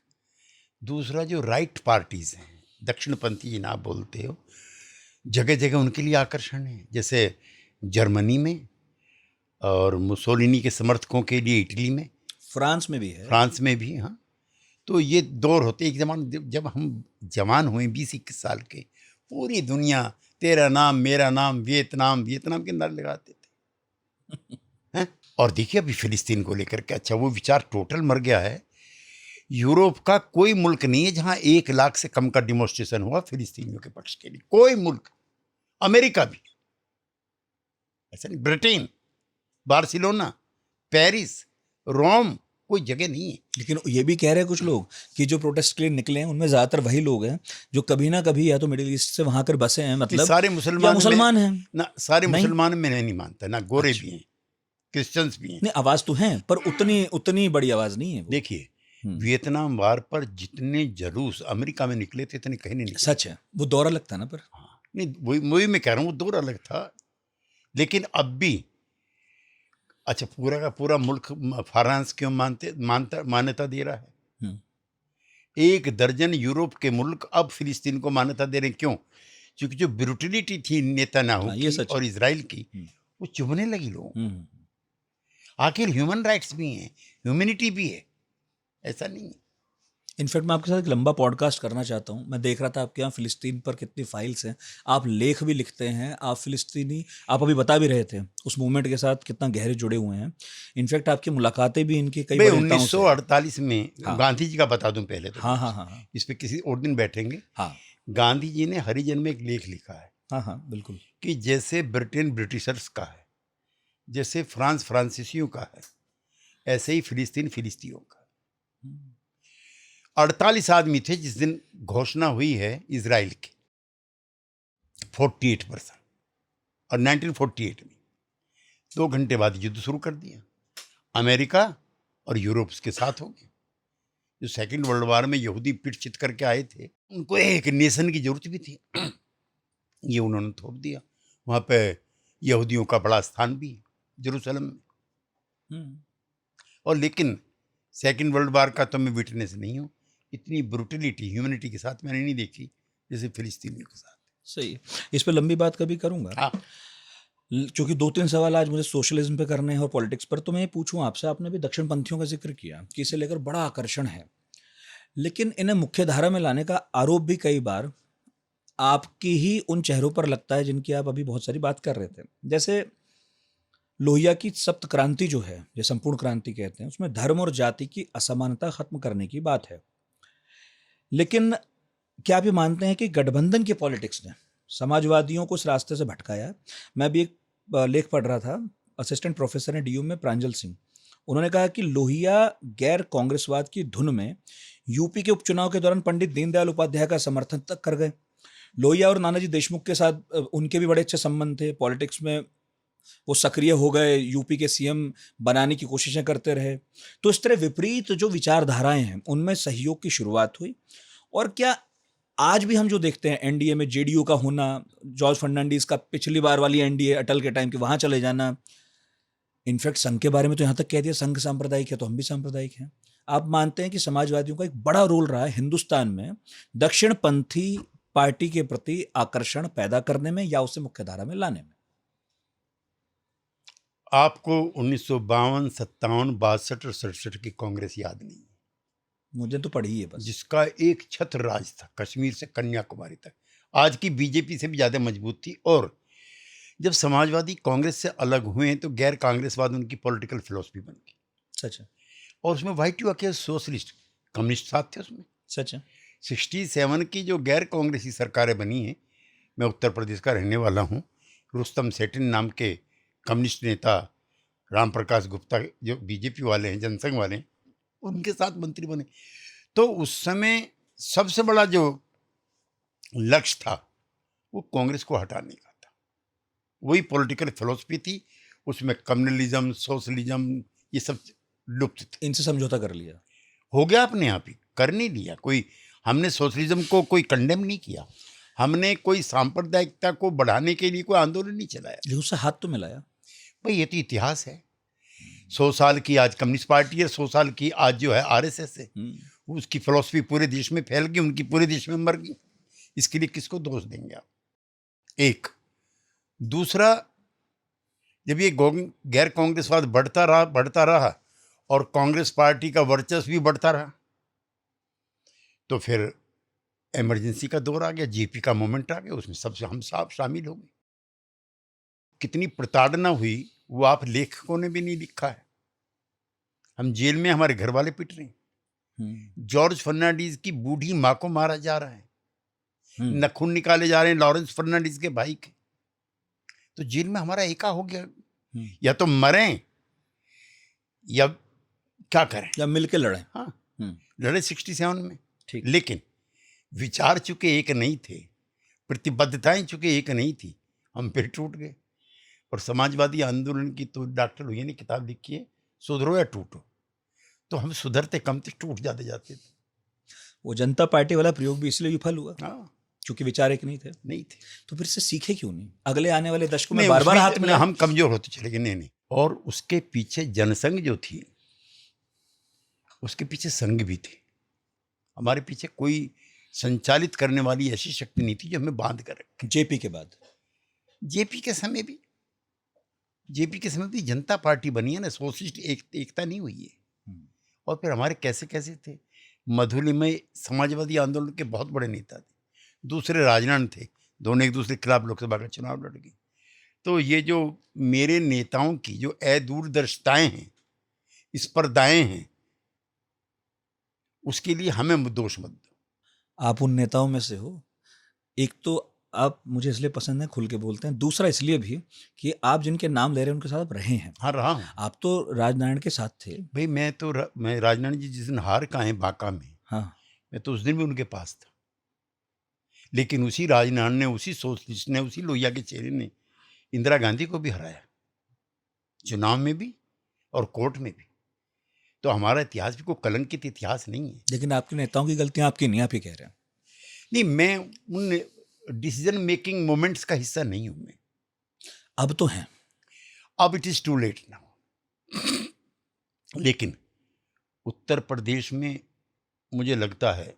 दूसरा, जो राइट पार्टीज़ हैं, दक्षिणपंथी जिन्हें आप बोलते हो, जगह जगह उनके लिए आकर्षण है। जैसे जर्मनी में, और मुसोलिनी के समर्थकों के लिए इटली में, फ्रांस में भी है। फ्रांस में भी, हाँ, तो ये दौर होते एक जमान जब हम जवान हुए 20-21 साल के, पूरी दुनिया तेरा नाम मेरा नाम वियतनाम वियतनाम के नारे लगाते थे हैं। और देखिए अभी फिलिस्तीन को लेकर के, अच्छा वो विचार टोटल मर गया है। यूरोप का कोई मुल्क नहीं है जहां 1 लाख से कम का डिमॉन्स्ट्रेशन हुआ फिलिस्तीनियों के पक्ष के लिए, कोई मुल्क, अमेरिका भी ऐसा नहीं, ब्रिटेन, बार्सिलोना, पेरिस, रोम, कोई जगह नहीं है। लेकिन ये भी कह रहे हैं कुछ लोग कि जो प्रोटेस्ट के लिए निकले हैं उनमें ज्यादातर वही लोग हैं जो कभी ना कभी या तो मिडिल ईस्ट से वहां कर बसे हैं, कि मतलब सारे या मुसलमान मुसलमान हैं। ना, सारे नहीं? मुसलमान में नहीं मानता ना, गोरे अच्छा। भी हैं, क्रिश्चियंस भी हैं। नहीं, आवाज तो है पर उतनी उतनी बड़ी आवाज नहीं है वो। देखिए वियतनाम वार पर जितने जलूस अमेरिका में निकले थे इतने कहीं नहीं निकले। सच है, वो दौरा लगता है ना। पर हाँ, नहीं वही मैं कह रहा हूँ, वो दौर अलग था। लेकिन अब भी अच्छा पूरा का पूरा मुल्क फ्रांस क्यों मान्यता दे रहा है? हम्म, 1 दर्जन यूरोप के मुल्क अब फिलिस्तीन को मान्यता दे रहे हैं। क्यों? क्योंकि जो ब्रुटलिटी थी नेतन्याहू हाँ, ये की सच और है। इजराइल की, वो चुभने लगी लोगों को। हम्म। आखिर ह्यूमन राइट्स भी हैं, ह्यूमैनिटी भी है, ऐसा नहीं है। इनफैक्ट मैं आपके साथ एक लंबा पॉडकास्ट करना चाहता हूँ। मैं देख रहा था आपके यहाँ फिलिस्तीन पर कितनी फाइल्स हैं, आप लेख भी लिखते हैं, आप फिलिस्तीनी, आप अभी बता भी रहे थे उस मूवमेंट के साथ कितना गहरे जुड़े हुए हैं। इनफैक्ट आपकी मुलाकातें भी इनके कई भाई बड़े नेताओं से हैं। 1948 में हाँ। गांधी जी का बता दूं पहले तो, हाँ हाँ हाँ हाँ इस पे किसी और दिन बैठेंगे। हाँ गांधी जी ने हरिजन में एक लेख लिखा है हाँ हाँ बिल्कुल। कि जैसे ब्रिटेन ब्रिटिशर्स का है, जैसे फ्रांस फ्रांसीसियों का है, ऐसे ही फिलिस्तीन फिलिस्तीनियों का। 48 आदमी थे जिस दिन घोषणा हुई है इजराइल की, 48%, और 1948 में 2 घंटे बाद युद्ध शुरू कर दिया। अमेरिका और यूरोप उसके साथ हो गए। जो सेकंड वर्ल्ड वार में यहूदी पिट चित करके आए थे, उनको एक नेशन की जरूरत भी थी, ये उन्होंने थोप दिया। वहाँ पे यहूदियों का बड़ा स्थान भी है जेरूसलम में। और लेकिन सेकंड वर्ल्ड वार का तो मैं विटनेस नहीं हूँ, इतनी ब्रुटलिटी ह्यूमैनिटी के साथ मैंने नहीं देखी जैसे फिलिस्तीनियों के साथ। सही है, इस पे लंबी बात कभी करूंगा। हाँ, क्योंकि 2-3 सवाल आज मुझे सोशलिज्म पे करने हैं और पॉलिटिक्स पर। तो मैं ये पूछूं आपसे, आपने भी दक्षिण पंथियों का जिक्र किया कि इसे लेकर बड़ा आकर्षण है, लेकिन इन्हें मुख्य धारा में लाने का आरोप भी कई बार आपकी ही उन चेहरों पर लगता है जिनकी आप अभी बहुत सारी बात कर रहे थे। जैसे लोहिया की सप्त क्रांति जो है, जो संपूर्ण क्रांति कहते हैं, उसमें धर्म और जाति की असमानता खत्म करने की बात है। लेकिन क्या आप ये मानते हैं कि गठबंधन की पॉलिटिक्स ने समाजवादियों को इस रास्ते से भटकाया? मैं भी एक लेख पढ़ रहा था, असिस्टेंट प्रोफेसर हैं डीयू में, प्रांजल सिंह। उन्होंने कहा कि लोहिया गैर कांग्रेसवाद की धुन में यूपी के उपचुनाव के दौरान पंडित दीनदयाल उपाध्याय का समर्थन तक कर गए। लोहिया और नानाजी देशमुख के साथ उनके भी बड़े अच्छे संबंध थे, पॉलिटिक्स में वो सक्रिय हो गए, यूपी के सीएम बनाने की कोशिशें करते रहे। तो इस तरह विपरीत जो विचारधाराएं हैं उनमें सहयोग की शुरुआत हुई। और क्या आज भी हम जो देखते हैं एनडीए में जेडीयू का होना, जॉर्ज फर्नांडिस का पिछली बार वाली एनडीए अटल के टाइम के वहां चले जाना, इनफैक्ट संघ के बारे में तो यहां तक कह दिया संघ सांप्रदायिक है तो हम भी सांप्रदायिक हैं। आप मानते हैं कि समाजवादियों का एक बड़ा रोल रहा है हिंदुस्तान में दक्षिणपंथी पार्टी के प्रति आकर्षण पैदा करने में या उसे मुख्यधारा में लाने में? आपको 1952, 57, 62 और 67 की कांग्रेस याद नहीं है? मुझे तो पढ़ी है बस। जिसका एक छत्र राज था कश्मीर से कन्याकुमारी तक, आज की बीजेपी से भी ज्यादा मजबूत थी। और जब समाजवादी कांग्रेस से अलग हुए तो गैर कांग्रेसवाद उनकी पॉलिटिकल फिलोसफी बन गई। सच है, और उसमें वाइट यू के सोशलिस्ट कम्युनिस्ट साथ थे उसमें। सच है। 67 की जो गैर कांग्रेसी सरकारें बनी हैं, मैं उत्तर प्रदेश का रहने वाला हूँ, रुस्तम सेठिन नाम के कम्युनिस्ट नेता, राम प्रकाश गुप्ता जो बीजेपी वाले हैं, जनसंघ वाले हैं, उनके साथ मंत्री बने। तो उस समय सबसे बड़ा जो लक्ष्य था वो कांग्रेस को हटाने का था। वही पॉलिटिकल फिलोसफी थी, उसमें कम्युनलिज्म, सोशलिज्म, ये सब लुप्त थे। इनसे समझौता कर लिया हो गया अपने आप ही, कर नहीं लिया कोई। हमने सोशलिज्म को कोई कंडेम नहीं किया, हमने कोई सांप्रदायिकता को बढ़ाने के लिए कोई आंदोलन नहीं चलाया। लेकिन उससे हाथ तो मिलाया। भाई ये तो इतिहास है। 100 साल की आज कम्युनिस्ट पार्टी है, 100 साल की आज जो है आरएसएस है। उसकी फिलॉसफी पूरे देश में फैल गई, उनकी पूरे देश में मर गई। इसके लिए किसको दोष देंगे आप? एक दूसरा, जब ये गैर कांग्रेसवाद बढ़ता रहा और कांग्रेस पार्टी का वर्चस्व भी बढ़ता रहा, तो फिर इमरजेंसी का दौर आ गया, जेपी का मोमेंट आ गया, उसमें सबसे हम साहब शामिल हो गए। कितनी प्रताड़ना हुई वो आप लेखकों ने भी नहीं लिखा है। हम जेल में, हमारे घर वाले पिट रहे हैं, जॉर्ज फर्नांडीज की बूढ़ी माँ को मारा जा रहा है, नखून निकाले जा रहे हैं लॉरेंस फर्नांडीज के भाई के। तो जेल में हमारा एका हो गया, या तो मरें या क्या करें, या मिलके लड़ें। हाँ, लड़े 67 में, ठीक। लेकिन विचार चुके एक नहीं थे, प्रतिबद्धताएं चुके एक नहीं थी, हम फिर टूट गए। और समाजवादी आंदोलन की तो डॉक्टर लोहिया ने किताब लिखी है, सुधरो या टूटो। तो हम सुधरते कम थे, टूट जाते जाते थे। वो जनता पार्टी वाला प्रयोग भी इसलिए विफल हुआ हाँ, क्योंकि विचार एक नहीं थे। तो फिर से सीखे क्यों नहीं? अगले आने वाले दशकों में बार बार हाथ मिला, हम कमजोर होते चले गए। नहीं। और उसके पीछे जनसंघ जो थी, उसके पीछे संघ भी थे। हमारे पीछे कोई संचालित करने वाली ऐसी शक्ति नहीं थी जो हमें बांध कर रखे। जेपी के बाद, जेपी के समय भी जनता पार्टी बनी है ना, सोशलिस्ट एकता नहीं हुई है। और फिर हमारे कैसे कैसे थे, मधुलिमय समाजवादी आंदोलन के बहुत बड़े नेता थे, दूसरे राजनान थे, दोनों एक दूसरे के खिलाफ लोकसभा का चुनाव लड़ गए। तो ये जो मेरे नेताओं की जो दूरदर्शिताएं हैं, स्पर्धाएं हैं, उसके लिए हमें दोष मत दो। आप उन नेताओं में से हो। एक तो आप मुझे इसलिए पसंद है, खुल के बोलते हैं। दूसरा इसलिए भी कि आप जिनके नाम ले रहे हैं उनके साथ आप रहे हैं। हाँ, रहा हूँ। आप तो राजनारायण के साथ थे भाई। मैं राजनारायण जी जिस दिन हार का है बांका में, हाँ, मैं तो उस दिन भी उनके पास था। लेकिन उसी राजनारायण ने, उसी सोशलिस्ट ने, उसी लोहिया के चेहरे ने इंदिरा गांधी को भी हराया, चुनाव में भी और कोर्ट में भी। तो हमारा इतिहास भी कोई कलंकित इतिहास नहीं है। लेकिन आपके नेताओं की गलतियां आपकी नहीं, आप ही कह रहे हैं। नहीं, मैं उन डिसीजन मेकिंग मोमेंट्स का हिस्सा नहीं हूं मैं। अब तो हैं। अब it is too late now. लेकिन उत्तर प्रदेश में मुझे लगता है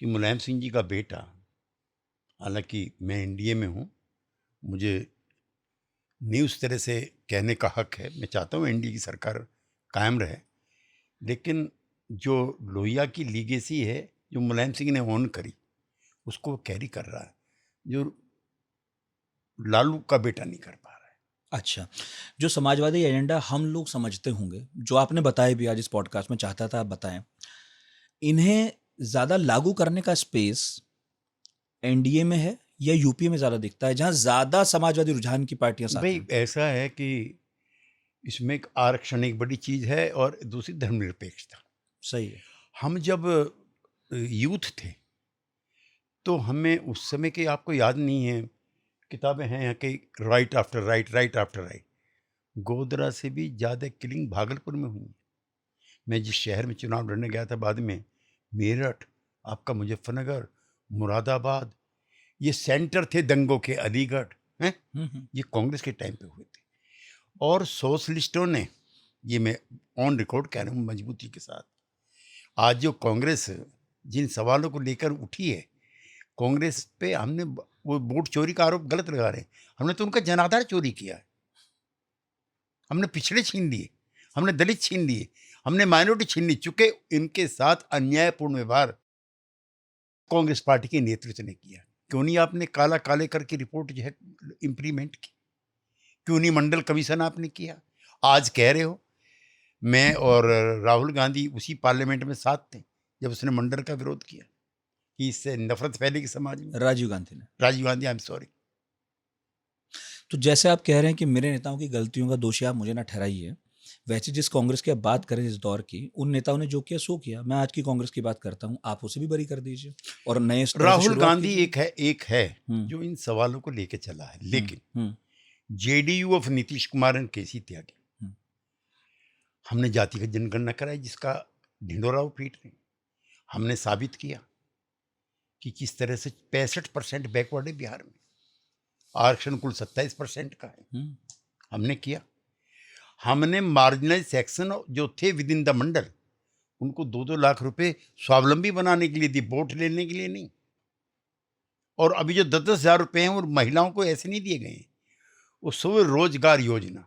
कि मुलायम सिंह जी का बेटा, हालांकि मैं एनडीए में हूं, मुझे नहीं उस तरह से कहने का हक है, मैं चाहता हूं एनडीए की सरकार कायम रहे, लेकिन जो लोहिया की लीगेसी है, जो मुलायम सिंह ने ऑन करी, उसको कैरी कर रहा है, जो लालू का बेटा नहीं कर पा रहा है। अच्छा, जो समाजवादी एजेंडा हम लोग समझते होंगे, जो आपने बताया भी आज इस पॉडकास्ट में, चाहता था आप बताएं, इन्हें ज़्यादा लागू करने का स्पेस एनडीए में है या यूपीए में ज़्यादा दिखता है, जहां ज़्यादा समाजवादी रुझान की पार्टियां साथ भाई हैं? ऐसा है कि इसमें एक आरक्षण एक बड़ी चीज़ है और दूसरी धर्मनिरपेक्षता। सही है। हम जब यूथ थे तो हमें उस समय के, आपको याद नहीं है, किताबें हैं कि right after right, right after right. Godhra से भी ज़्यादा किलिंग भागलपुर में हुई। मैं जिस शहर में चुनाव लड़ने गया था बाद में, मेरठ, आपका मुजफ्फरनगर, मुरादाबाद, ये सेंटर थे दंगों के, अलीगढ़ हैं, ये कांग्रेस के टाइम पे हुए थे। और सोशलिस्टों ने, ये मैं ऑन रिकॉर्ड कह रहा हूँ मजबूती के साथ, आज जो कांग्रेस जिन सवालों को लेकर उठी है, कांग्रेस पे हमने, वो वोट चोरी का आरोप गलत लगा रहे हैं, हमने तो उनका जनाधार चोरी किया है, हमने पिछड़े छीन लिए, हमने दलित छीन लिए, हमने माइनॉरिटी छीन ली। चुके इनके साथ अन्यायपूर्ण व्यवहार कांग्रेस पार्टी के नेतृत्व ने किया। क्यों नहीं आपने काला काले करके रिपोर्ट जो है इम्प्लीमेंट की? क्यों नहीं मंडल कमीशन आपने किया? आज कह रहे हो, मैं और राहुल गांधी उसी पार्लियामेंट में साथ थे जब उसने मंडल का विरोध किया कि इससे नफरत फैलेगी समाज में। राजीव गांधी ने, Rajiv Gandhi, I am sorry. तो जैसे आप कह रहे हैं कि मेरे नेताओं की गलतियों का दोषी आप मुझे ना ठहराइए, वैसे जिस कांग्रेस की आप बात करें इस दौर की, उन नेताओं ने जो किया सो किया। मैं आज की कांग्रेस की बात करता हूं, आप उसे भी बरी कर दीजिए और नए राहुल गांधी एक है जो इन सवालों को लेके चला है, लेकिन JDU of Nitish Kumar and KC Tyagi, हमने जातिगत जनगणना कराई जिसका ढिंडोरा वो पीट रहे। हमने साबित किया कि किस तरह से 65% बैकवर्ड है बिहार में, आरक्षण कुल 27% का है, हमने किया। हमने मार्जिनलाइज सेक्शन जो थे विद इन द मंडल, उनको 2-2 लाख रुपए स्वावलंबी बनाने के लिए दी, वोट लेने के लिए नहीं। और अभी जो 10-10 हज़ार रुपए हैं वो महिलाओं को ऐसे नहीं दिए गए हैं, वो स्वरोजगार योजना।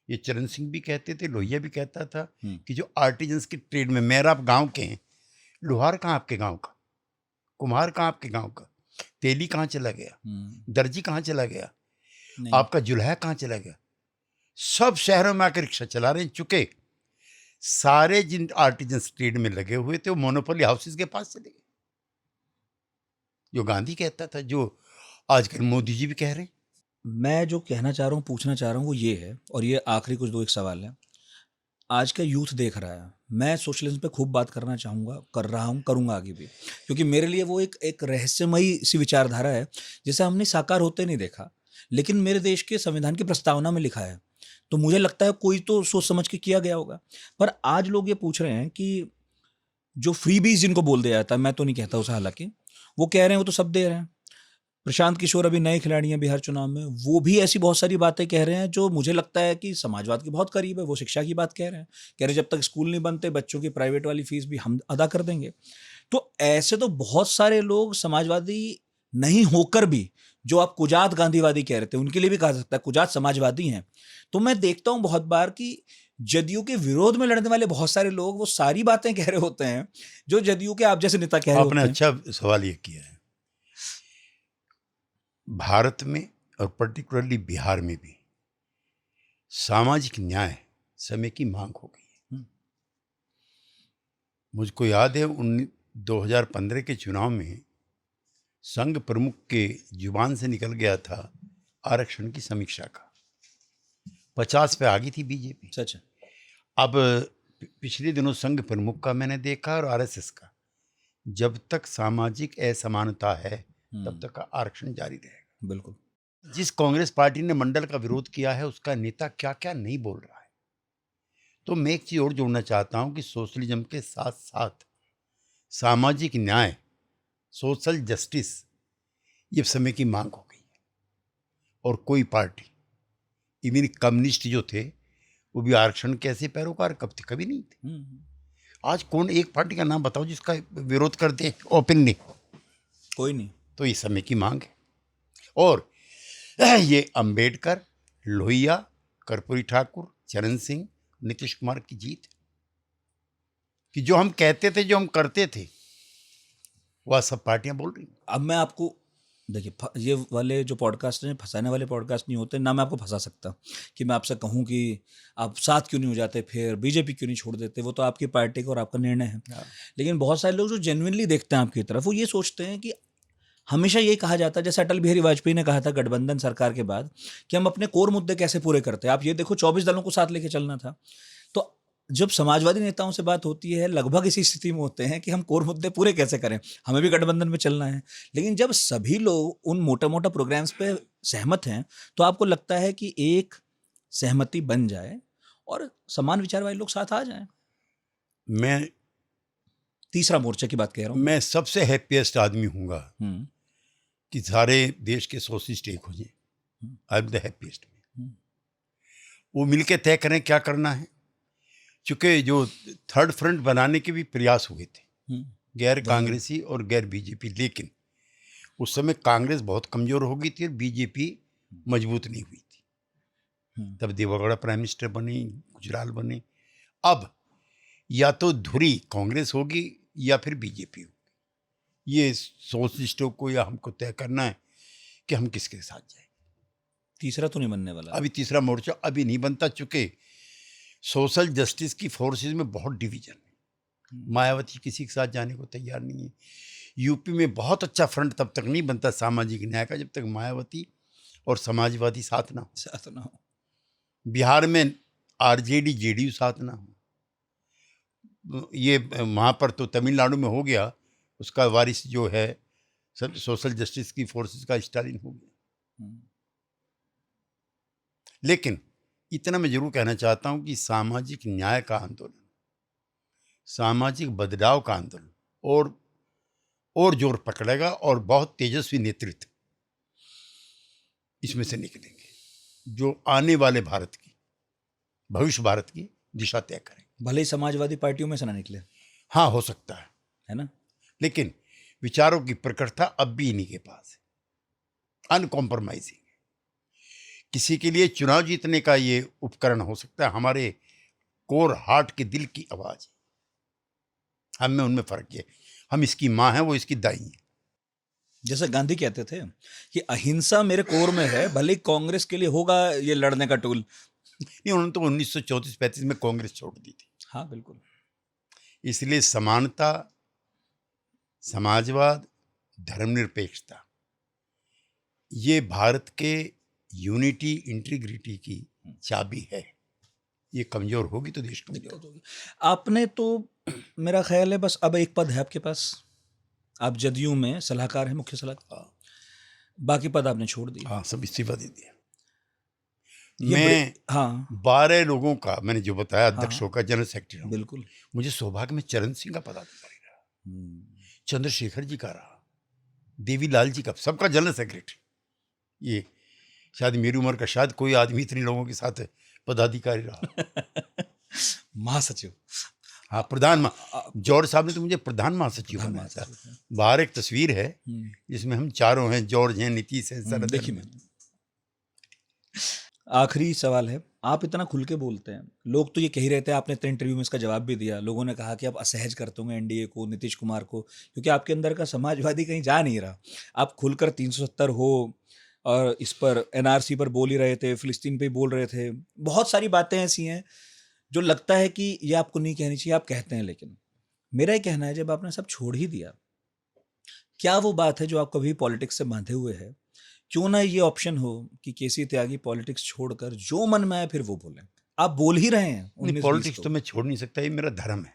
ये चरण सिंह भी कहते थे, लोहिया भी कहता था कि जो आर्टिजन्स के ट्रेड में, मेरा आप गांव के हैं, लोहार कहाँ आपके गांव का, कुम्हार कहाँ आपके गांव का, तेली कहाँ चला गया, दर्जी कहाँ चला गया, नहीं। आपका जुल्हा कहाँ चला गया? सब शहरों में आकर रिक्शा चला रहे हैं। चुके सारे जिन आर्टिजन ट्रेड में लगे हुए थे वो मोनोपोली हाउसेस के पास चले गए, जो गांधी कहता था, जो आजकल मोदी जी भी कह रहे हैं। मैं जो कहना चाह रहा हूँ, पूछना चाह रहा हूँ वो ये है, और ये आखिरी कुछ दो एक सवाल है। आज का यूथ देख रहा है, मैं सोशलिज्म पे खूब बात करना चाहूँगा, कर रहा हूँ, करूँगा आगे भी, क्योंकि मेरे लिए वो एक रहस्यमयी सी विचारधारा है जिसे हमने साकार होते नहीं देखा, लेकिन मेरे देश के संविधान की प्रस्तावना में लिखा है। तो मुझे लगता है कोई तो सोच समझ के किया गया होगा। पर आज लोग ये पूछ रहे हैं कि जो फ्रीबीज जिनको बोल दिया जाता है, मैं तो नहीं कहता उसे, हालांकि वो कह रहे हैं वो तो सब दे रहे हैं। प्रशांत किशोर अभी नए खिलाड़ी हैं बिहार चुनाव में, वो भी ऐसी बहुत सारी बातें कह रहे हैं जो मुझे लगता है कि समाजवाद के बहुत करीब है। वो शिक्षा की बात कह रहे हैं, कह रहे जब तक स्कूल नहीं बनते बच्चों की प्राइवेट वाली फीस भी हम अदा कर देंगे। तो ऐसे तो बहुत सारे लोग समाजवादी नहीं होकर भी, जो आप कुजात गांधीवादी कह रहे थे, उनके लिए भी कहा सकता है कुजात समाजवादी हैं। तो मैं देखता हूं बहुत बार कि जदयू के विरोध में लड़ने वाले बहुत सारे लोग वो सारी बातें कह रहे होते हैं जो जदयू के आप जैसे नेता कह रहे होते आपने हैं। अच्छा सवाल ये किया है। भारत में और पर्टिकुलरली बिहार में भी सामाजिक न्याय समय की मांग हो गई है। मुझको याद है 2015 के चुनाव में संघ प्रमुख के जुबान से निकल गया था आरक्षण की समीक्षा का, 50 पे आ गई थी बीजेपी। सच है। अब पिछले दिनों संघ प्रमुख का मैंने देखा और आरएसएस का, जब तक सामाजिक असमानता है तब तक आरक्षण जारी रहेगा। बिल्कुल। जिस कांग्रेस पार्टी ने मंडल का विरोध किया है उसका नेता क्या क्या नहीं बोल रहा है। तो मैं एक चीज और जोड़ना चाहता हूं कि सोशलिज्म के साथ साथ सामाजिक न्याय, सोशल जस्टिस, ये समय की मांग हो गई है। और कोई पार्टी, इवन कम्युनिस्ट जो थे, वो भी आरक्षण के ऐसे पैरोकार कभी नहीं थे। आज कौन एक पार्टी का नाम बताओ जिसका विरोध करते हैं ओपनली? कोई नहीं। तो ये समय की मांग है। और ये अंबेडकर, लोहिया, कर्पूरी ठाकुर, चरण सिंह, नीतीश कुमार की जीत कि जो हम कहते थे, जो हम करते थे, वह सब पार्टियां बोल रही हैं। अब मैं आपको देखिए, ये वाले जो पॉडकास्ट हैं फंसाने वाले पॉडकास्ट नहीं होते ना। मैं आपको फंसा सकता कि मैं आपसे कहूं कि आप साथ क्यों नहीं हो जाते, फिर बीजेपी क्यों नहीं छोड़ देते, वो तो आपकी पार्टी का और आपका निर्णय है। लेकिन बहुत सारे लोग जो जेन्युइनली देखते हैं आपकी तरफ, वो ये सोचते हैं कि हमेशा यही कहा जाता है, जैसे अटल बिहारी वाजपेयी ने कहा था गठबंधन सरकार के बाद, कि हम अपने कोर मुद्दे कैसे पूरे करते हैं। आप ये देखो 24 दलों को साथ लेके चलना था। तो जब समाजवादी नेताओं से बात होती है, लगभग इसी स्थिति में होते हैं कि हम कोर मुद्दे पूरे कैसे करें, हमें भी गठबंधन में चलना है। लेकिन जब सभी लोग उन मोटा मोटा प्रोग्राम्स पे सहमत हैं, तो आपको लगता है कि एक सहमति बन जाए और समान विचार वाले लोग साथ आ जाएं। मैं तीसरा मोर्चा की बात कह रहा हूँ। मैं सबसे हैप्पीएस्ट आदमी हूँगा कि सारे देश के सोशलिस्ट एक हो जाए। I am the happiest. वो मिलके तय करें क्या करना है। चूंकि जो थर्ड फ्रंट बनाने के भी प्रयास हुए थे, गैर कांग्रेसी और गैर बीजेपी, लेकिन उस समय कांग्रेस बहुत कमजोर हो गई थी और बीजेपी मजबूत नहीं हुई थी। तब देवेगौड़ा प्राइम मिनिस्टर बने, गुजराल बने। अब या तो धुरी कांग्रेस होगी या फिर बीजेपी होगी। ये सोशलिस्टों को या हमको तय करना है कि हम किसके साथ जाएं। तीसरा तो नहीं बनने वाला। अभी तीसरा मोर्चा अभी नहीं बनता, चूंकि सोशल जस्टिस की फोर्सेस में बहुत डिवीजन है। मायावती किसी के साथ जाने को तैयार नहीं है। यूपी में बहुत अच्छा फ्रंट तब तक नहीं बनता सामाजिक न्याय का जब तक मायावती और समाजवादी साथ ना हो। बिहार में आरजेडी जेडीयू साथ ना हो। ये वहाँ पर तो तमिलनाडु में हो गया, उसका वारिस जो है सब सोशल जस्टिस की फोर्सेस का स्टालिन हो गया। लेकिन इतना मैं जरूर कहना चाहता हूँ कि सामाजिक न्याय का आंदोलन, सामाजिक बदलाव का आंदोलन और जोर पकड़ेगा और बहुत तेजस्वी नेतृत्व इसमें से निकलेंगे जो आने वाले भारत की, भविष्य भारत की दिशा तय करेंगे। भले ही समाजवादी पार्टियों में से ना निकले, हाँ हो सकता है ना, लेकिन विचारों की प्रखरता अब भी इन्हीं के पास है, अनकॉम्प्रोमाइजिंग। किसी के लिए चुनाव जीतने का ये उपकरण हो सकता है, हमारे कोर हार्ट के दिल की आवाज। हम में उनमें फ़र्क है, हम इसकी माँ हैं, वो इसकी दाई हैं। जैसे गांधी कहते थे कि अहिंसा मेरे कोर में है, भले ही कांग्रेस के लिए होगा ये लड़ने का टूल। नहीं, उन्होंने तो 1934-35 में कांग्रेस छोड़ दी थी। हाँ बिल्कुल। इसलिए समानता, समाजवाद, धर्मनिरपेक्षता, ये भारत के यूनिटी, इंटीग्रिटी की चाबी है। ये कमज़ोर होगी तो देश कमज़ोर होगा। आपने तो मेरा ख्याल है बस अब एक पद है आपके पास, आप जदयू में सलाहकार हैं, मुख्य सलाहकार, बाकी पद आपने छोड़ दिए। हाँ, सब इस्तीफा दे दिया। ये मैं हाँ 12 लोगों का, मैंने जो बताया, हाँ, अध्यक्षों का, जनरल सेक्रेटरी हूँ। बिल्कुल। मुझे सौभाग्य में चरण सिंह का पदाधिकारी रहा, चंद्रशेखर जी का रहा, देवीलाल जी का, सबका जनरल सेक्रेटरी। ये शायद मेरी उम्र का शायद कोई आदमी इतने लोगों के साथ पदाधिकारी रहा। महासचिव। हाँ, प्रधान जॉर्ज साहब ने तो मुझे प्रधान महासचिव बनाया था। बाहर एक तस्वीर है जिसमें हम चारों हैं, जॉर्ज हैं, नीतीश हैं, शरद देखिए मैंने। आखिरी सवाल है, आप इतना खुल के बोलते हैं, लोग तो ये कह ही रहते हैं, आपने इतने इंटरव्यू में इसका जवाब भी दिया, लोगों ने कहा कि आप असहज करते होंगे एनडीए को, नीतीश कुमार को, क्योंकि आपके अंदर का समाजवादी कहीं जा नहीं रहा। आप खुलकर 370 हो और इस पर एनआरसी पर बोल ही रहे थे, फिलिस्तीन पे बोल रहे थे, बहुत सारी बातें ऐसी हैं जो लगता है कि ये आपको नहीं कहनी चाहिए, आप कहते हैं। लेकिन मेरा ये कहना है, जब आपने सब छोड़ ही दिया, क्या वो बात है जो आपको अभी पॉलिटिक्स से बांधे हुए है? क्यों ना ये ऑप्शन हो कि केसी त्यागी पॉलिटिक्स छोड़कर जो मन में आए फिर वो बोलें। आप बोल ही रहे हैं। नहीं, पॉलिटिक्स तो मैं छोड़ नहीं सकता, ये मेरा धर्म है,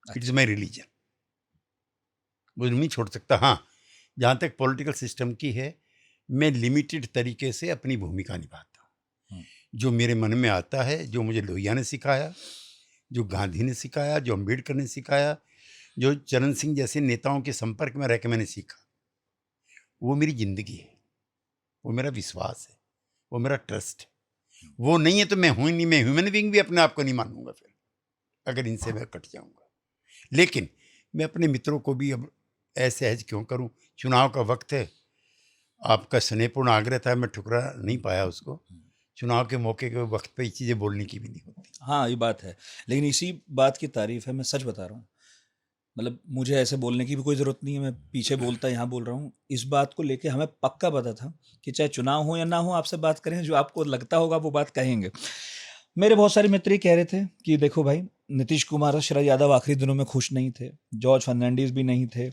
इट इज़ माई रिलीजन, वो नहीं छोड़ सकता। हाँ, जहाँ तक पॉलिटिकल सिस्टम की है, मैं लिमिटेड तरीके से अपनी भूमिका निभाता हूँ। जो मेरे मन में आता है, जो मुझे लोहिया ने सिखाया, जो गांधी ने सिखाया, जो अम्बेडकर ने सिखाया, जो चरण सिंह जैसे नेताओं के संपर्क में रह के मैंने सीखा, वो मेरी ज़िंदगी है, वो मेरा विश्वास है, वो मेरा ट्रस्ट है। वो नहीं है तो मैं हूँ ही नहीं, मैं ह्यूमन बीइंग भी अपने आप को नहीं मानूंगा फिर, अगर इनसे मैं कट जाऊंगा। लेकिन मैं अपने मित्रों को भी अब असहज क्यों करूं, चुनाव का वक्त है, आपका स्नेहपूर्ण आग्रह था, मैं ठुकरा नहीं पाया उसको। चुनाव के मौके के वक्त पे ये चीज़ें बोलने की भी नहीं होती। हाँ, ये बात है, लेकिन इसी बात की तारीफ है, मैं सच बता रहा हूँ, मतलब मुझे ऐसे बोलने की भी कोई ज़रूरत नहीं है, मैं पीछे बोलता यहाँ बोल रहा हूँ। इस बात को लेके हमें पक्का पता था कि चाहे चुनाव हो या ना हो, आपसे बात करें, जो आपको लगता होगा वो बात कहेंगे। मेरे बहुत सारे मित्र ये कह रहे थे कि देखो भाई, नीतीश कुमार और शरद यादव आखिरी दिनों में खुश नहीं थे, जॉर्ज फर्नांडीज भी नहीं थे,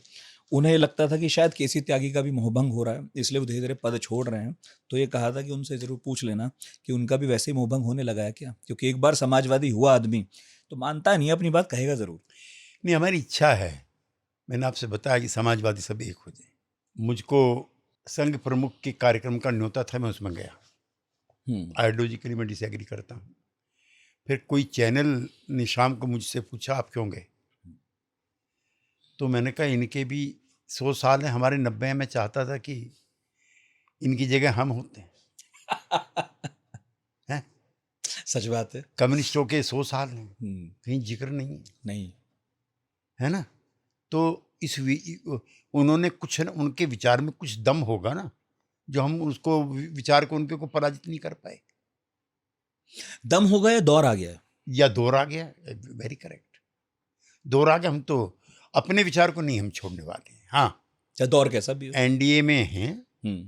उन्हें लगता था कि शायद केसी त्यागी का भी मोहभंग हो रहा है, इसलिए वो धीरे धीरे पद छोड़ रहे हैं। तो ये कहा था कि उनसे ज़रूर पूछ लेना कि उनका भी वैसे ही मोहभंग होने लगा है क्या, क्योंकि एक बार समाजवादी हुआ आदमी तो मानता नहीं है, अपनी बात कहेगा ज़रूर। नहीं, हमारी इच्छा है, मैंने आपसे बताया कि समाजवादी सब एक हो जाए। मुझको संघ प्रमुख के कार्यक्रम का न्योता था, मैं उसमें गया। आइडियोलॉजिकली मैं डिसएग्री करता हूँ। फिर कोई चैनल ने शाम को मुझसे पूछा आप क्यों गए, तो मैंने कहा इनके भी 100 साल हैं, हमारे 90 हैं, मैं चाहता था कि इनकी जगह हम होते हैं। सच बात है। कम्युनिस्टों के 100 साल हैं, कहीं जिक्र नहीं है, नहीं है ना। तो उन्होंने कुछ, उनके विचार में कुछ दम होगा ना, जो हम उसको विचार को उनके को पराजित नहीं कर पाए। दम हो गया, दौर आ गया, या दौर आ गया, वेरी करेक्ट, दौर आ गया। हम तो अपने विचार को नहीं हम छोड़ने वाले हैं। हाँ, चाहे दौर कैसा भी हो। एनडीए में हैं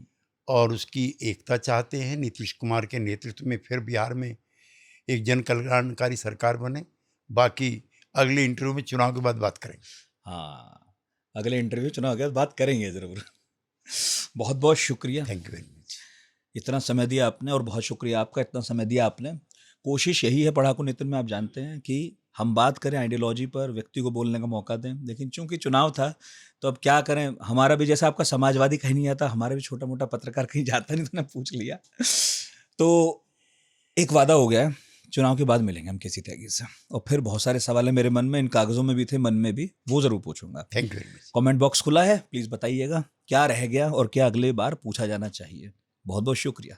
और उसकी एकता चाहते हैं, नीतीश कुमार के नेतृत्व में फिर बिहार में एक जन कल्याणकारी सरकार बने। बाकी अगले इंटरव्यू में चुनाव के बाद बात करेंगे। हाँ, अगले इंटरव्यू चुनाव के बाद बात करेंगे ज़रूर। बहुत बहुत शुक्रिया, थैंक यू वेरी मच, इतना समय दिया आपने, और बहुत शुक्रिया आपका, इतना समय दिया आपने। कोशिश यही है पढ़ाकू नितिन में, आप जानते हैं कि हम बात करें आइडियोलॉजी पर, व्यक्ति को बोलने का मौका दें, लेकिन चूंकि चुनाव था तो अब क्या करें, हमारा भी जैसा आपका समाजवादी कहीं नहीं आता, हमारा भी छोटा मोटा पत्रकार कहीं जाता नहीं, तो मैंने पूछ लिया। तो एक वादा हो गया है, चुनाव के बाद मिलेंगे हम किसी त्यागी से, और फिर बहुत सारे सवाल है मेरे मन में, इन कागज़ों में भी थे, मन में भी, वो ज़रूर पूछूंगा। Thank you very much. Comment box खुला है, प्लीज़ बताइएगा क्या रह गया और क्या अगले बार पूछा जाना चाहिए। बहुत बहुत शुक्रिया।